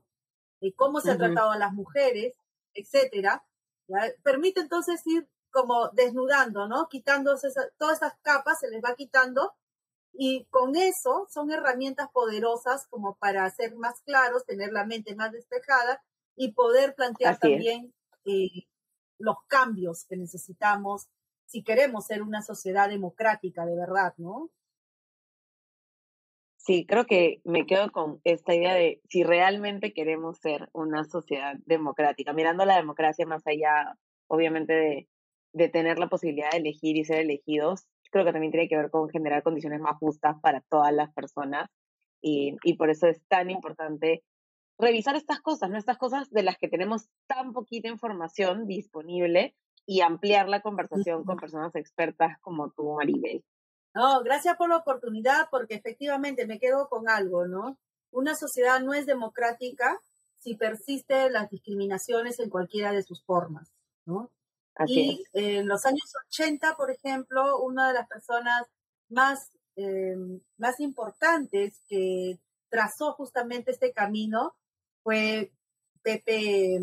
Cómo se ha tratado a las mujeres, etcétera. ¿Ya? Permite entonces ir como desnudando, ¿no? Quitándose todas esas capas, se les va quitando, y con eso son herramientas poderosas como para ser más claros, tener la mente más despejada y poder plantear también los cambios que necesitamos si queremos ser una sociedad democrática de verdad, ¿no? Sí, creo que me quedo con esta idea de si realmente queremos ser una sociedad democrática, mirando la democracia más allá, obviamente, de tener la posibilidad de elegir y ser elegidos, creo que también tiene que ver con generar condiciones más justas para todas las personas y por eso es tan importante revisar estas cosas, ¿no? Estas cosas de las que tenemos tan poquita información disponible y ampliar la conversación con personas expertas como tú, Maribel. No, gracias por la oportunidad, porque efectivamente me quedo con algo, ¿no? Una sociedad no es democrática si persisten las discriminaciones en cualquiera de sus formas, ¿no? Así es. En los años 80, por ejemplo, una de las personas más importantes que trazó justamente este camino fue Pepe,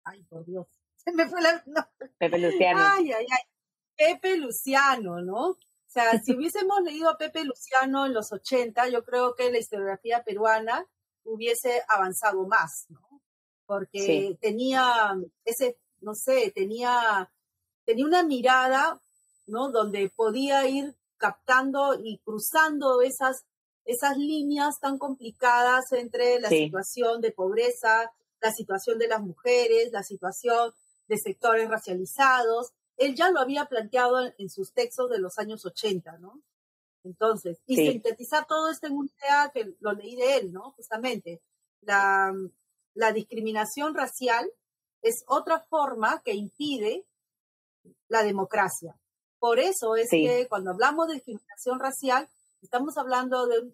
ay, por Dios, se me fue no. Pepe Luciano. Ay, Pepe Luciano, ¿no? O sea, si hubiésemos leído a Pepe Luciano en los 80, yo creo que la historiografía peruana hubiese avanzado más, ¿no? Porque tenía tenía tenía una mirada, ¿no? Donde podía ir captando y cruzando esas líneas tan complicadas entre la situación de pobreza, la situación de las mujeres, la situación de sectores racializados. Él ya lo había planteado en sus textos de los años 80, ¿no? Entonces, y sintetizar todo esto en una idea que lo leí de él, ¿no? Justamente, la discriminación racial es otra forma que impide la democracia. Por eso es que cuando hablamos de discriminación racial, estamos hablando de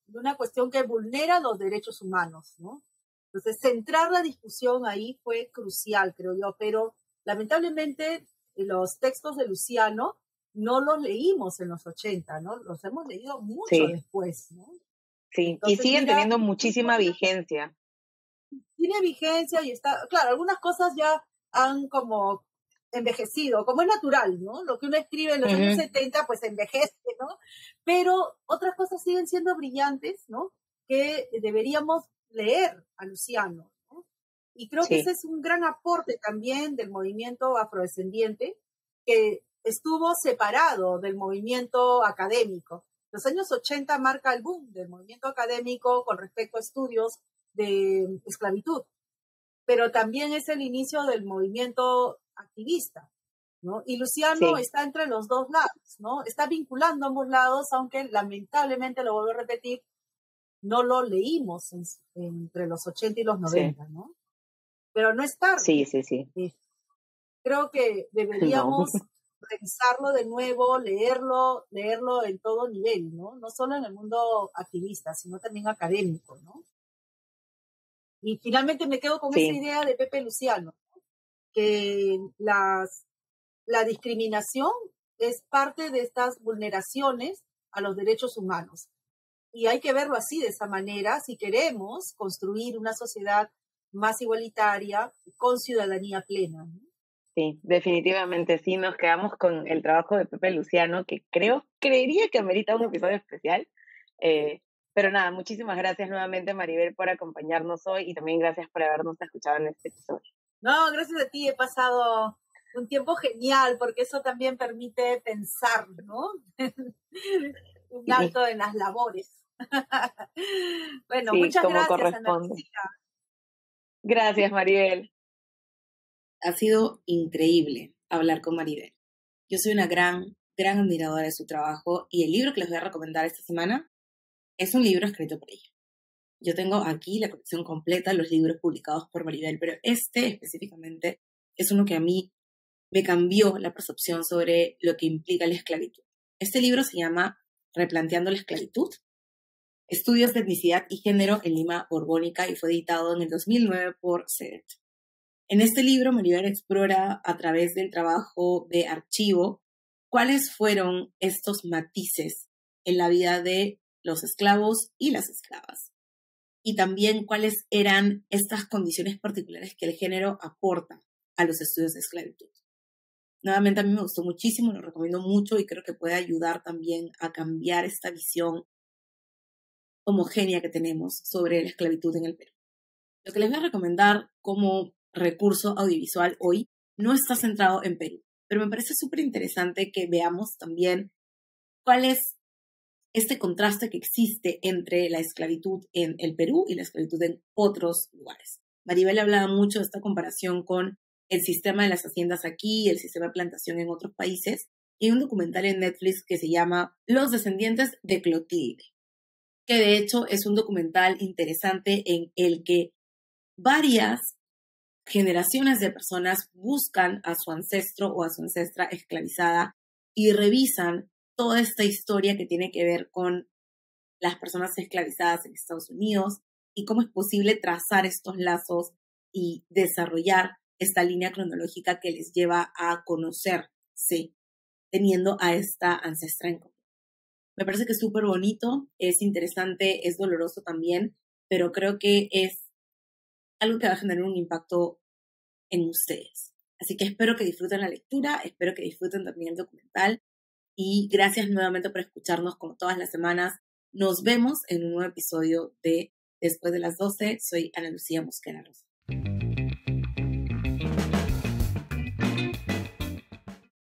una cuestión que vulnera los derechos humanos, ¿no? Entonces, centrar la discusión ahí fue crucial, creo yo, pero lamentablemente los textos de Luciano no los leímos en los 80, ¿no? Los hemos leído mucho después, ¿no? Sí, entonces, y siguen teniendo muchísima vigencia. Tiene vigencia y está, claro, algunas cosas ya han como envejecido, como es natural, ¿no? Lo que uno escribe en los años 70, pues envejece, ¿no? Pero otras cosas siguen siendo brillantes, ¿no? Que deberíamos leer a Luciano, ¿no? Y creo que ese es un gran aporte también del movimiento afrodescendiente, que estuvo separado del movimiento académico. Los años 80 marca el boom del movimiento académico con respecto a estudios de esclavitud, pero también es el inicio del movimiento activista, ¿no? Y Luciano está entre los dos lados, ¿no? Está vinculando ambos lados, aunque lamentablemente, lo vuelvo a repetir, no lo leímos entre los 80 y los 90, ¿no? Pero no es tarde. Sí. Creo que deberíamos revisarlo de nuevo, leerlo en todo nivel, ¿no? No solo en el mundo activista, sino también académico, ¿no? Y finalmente me quedo con esa idea de Pepe Luciano, que la discriminación es parte de estas vulneraciones a los derechos humanos. Y hay que verlo así, de esa manera, si queremos construir una sociedad más igualitaria con ciudadanía plena, ¿no? Sí, definitivamente sí, nos quedamos con el trabajo de Pepe Luciano, que creería que amerita un episodio especial. Pero nada, muchísimas gracias nuevamente, Maribel, por acompañarnos hoy y también gracias por habernos escuchado en este episodio. No, gracias a ti, he pasado un tiempo genial, porque eso también permite pensar, ¿no? Un alto en las labores. Bueno, muchas gracias, corresponde. Ana Lucía. Gracias, Maribel. Ha sido increíble hablar con Maribel. Yo soy una gran admiradora de su trabajo y el libro que les voy a recomendar esta semana es un libro escrito por ella. Yo tengo aquí la colección completa de los libros publicados por Maribel, pero este específicamente es uno que a mí me cambió la percepción sobre lo que implica la esclavitud. Este libro se llama Replanteando la esclavitud, estudios de etnicidad y género en Lima Borbónica, y fue editado en el 2009 por CEDET. En este libro, Maribel explora a través del trabajo de archivo cuáles fueron estos matices en la vida de los esclavos y las esclavas, y también cuáles eran estas condiciones particulares que el género aporta a los estudios de esclavitud. Nuevamente, a mí me gustó muchísimo, lo recomiendo mucho y creo que puede ayudar también a cambiar esta visión homogénea que tenemos sobre la esclavitud en el Perú. Lo que les voy a recomendar como recurso audiovisual hoy no está centrado en Perú, pero me parece súper interesante que veamos también cuál es este contraste que existe entre la esclavitud en el Perú y la esclavitud en otros lugares. Maribel hablaba mucho de esta comparación con el sistema de las haciendas aquí y el sistema de plantación en otros países, y hay un documental en Netflix que se llama Los descendientes de Clotilde, que de hecho es un documental interesante en el que varias generaciones de personas buscan a su ancestro o a su ancestra esclavizada y revisan toda esta historia que tiene que ver con las personas esclavizadas en Estados Unidos y cómo es posible trazar estos lazos y desarrollar esta línea cronológica que les lleva a conocerse teniendo a esta ancestra en común. Me parece que es súper bonito, es interesante, es doloroso también, pero creo que es algo que va a generar un impacto en ustedes. Así que espero que disfruten la lectura, espero que disfruten también el documental y gracias nuevamente por escucharnos como todas las semanas. Nos vemos en un nuevo episodio de Después de las 12. Soy Ana Lucía Mosquera Rosa.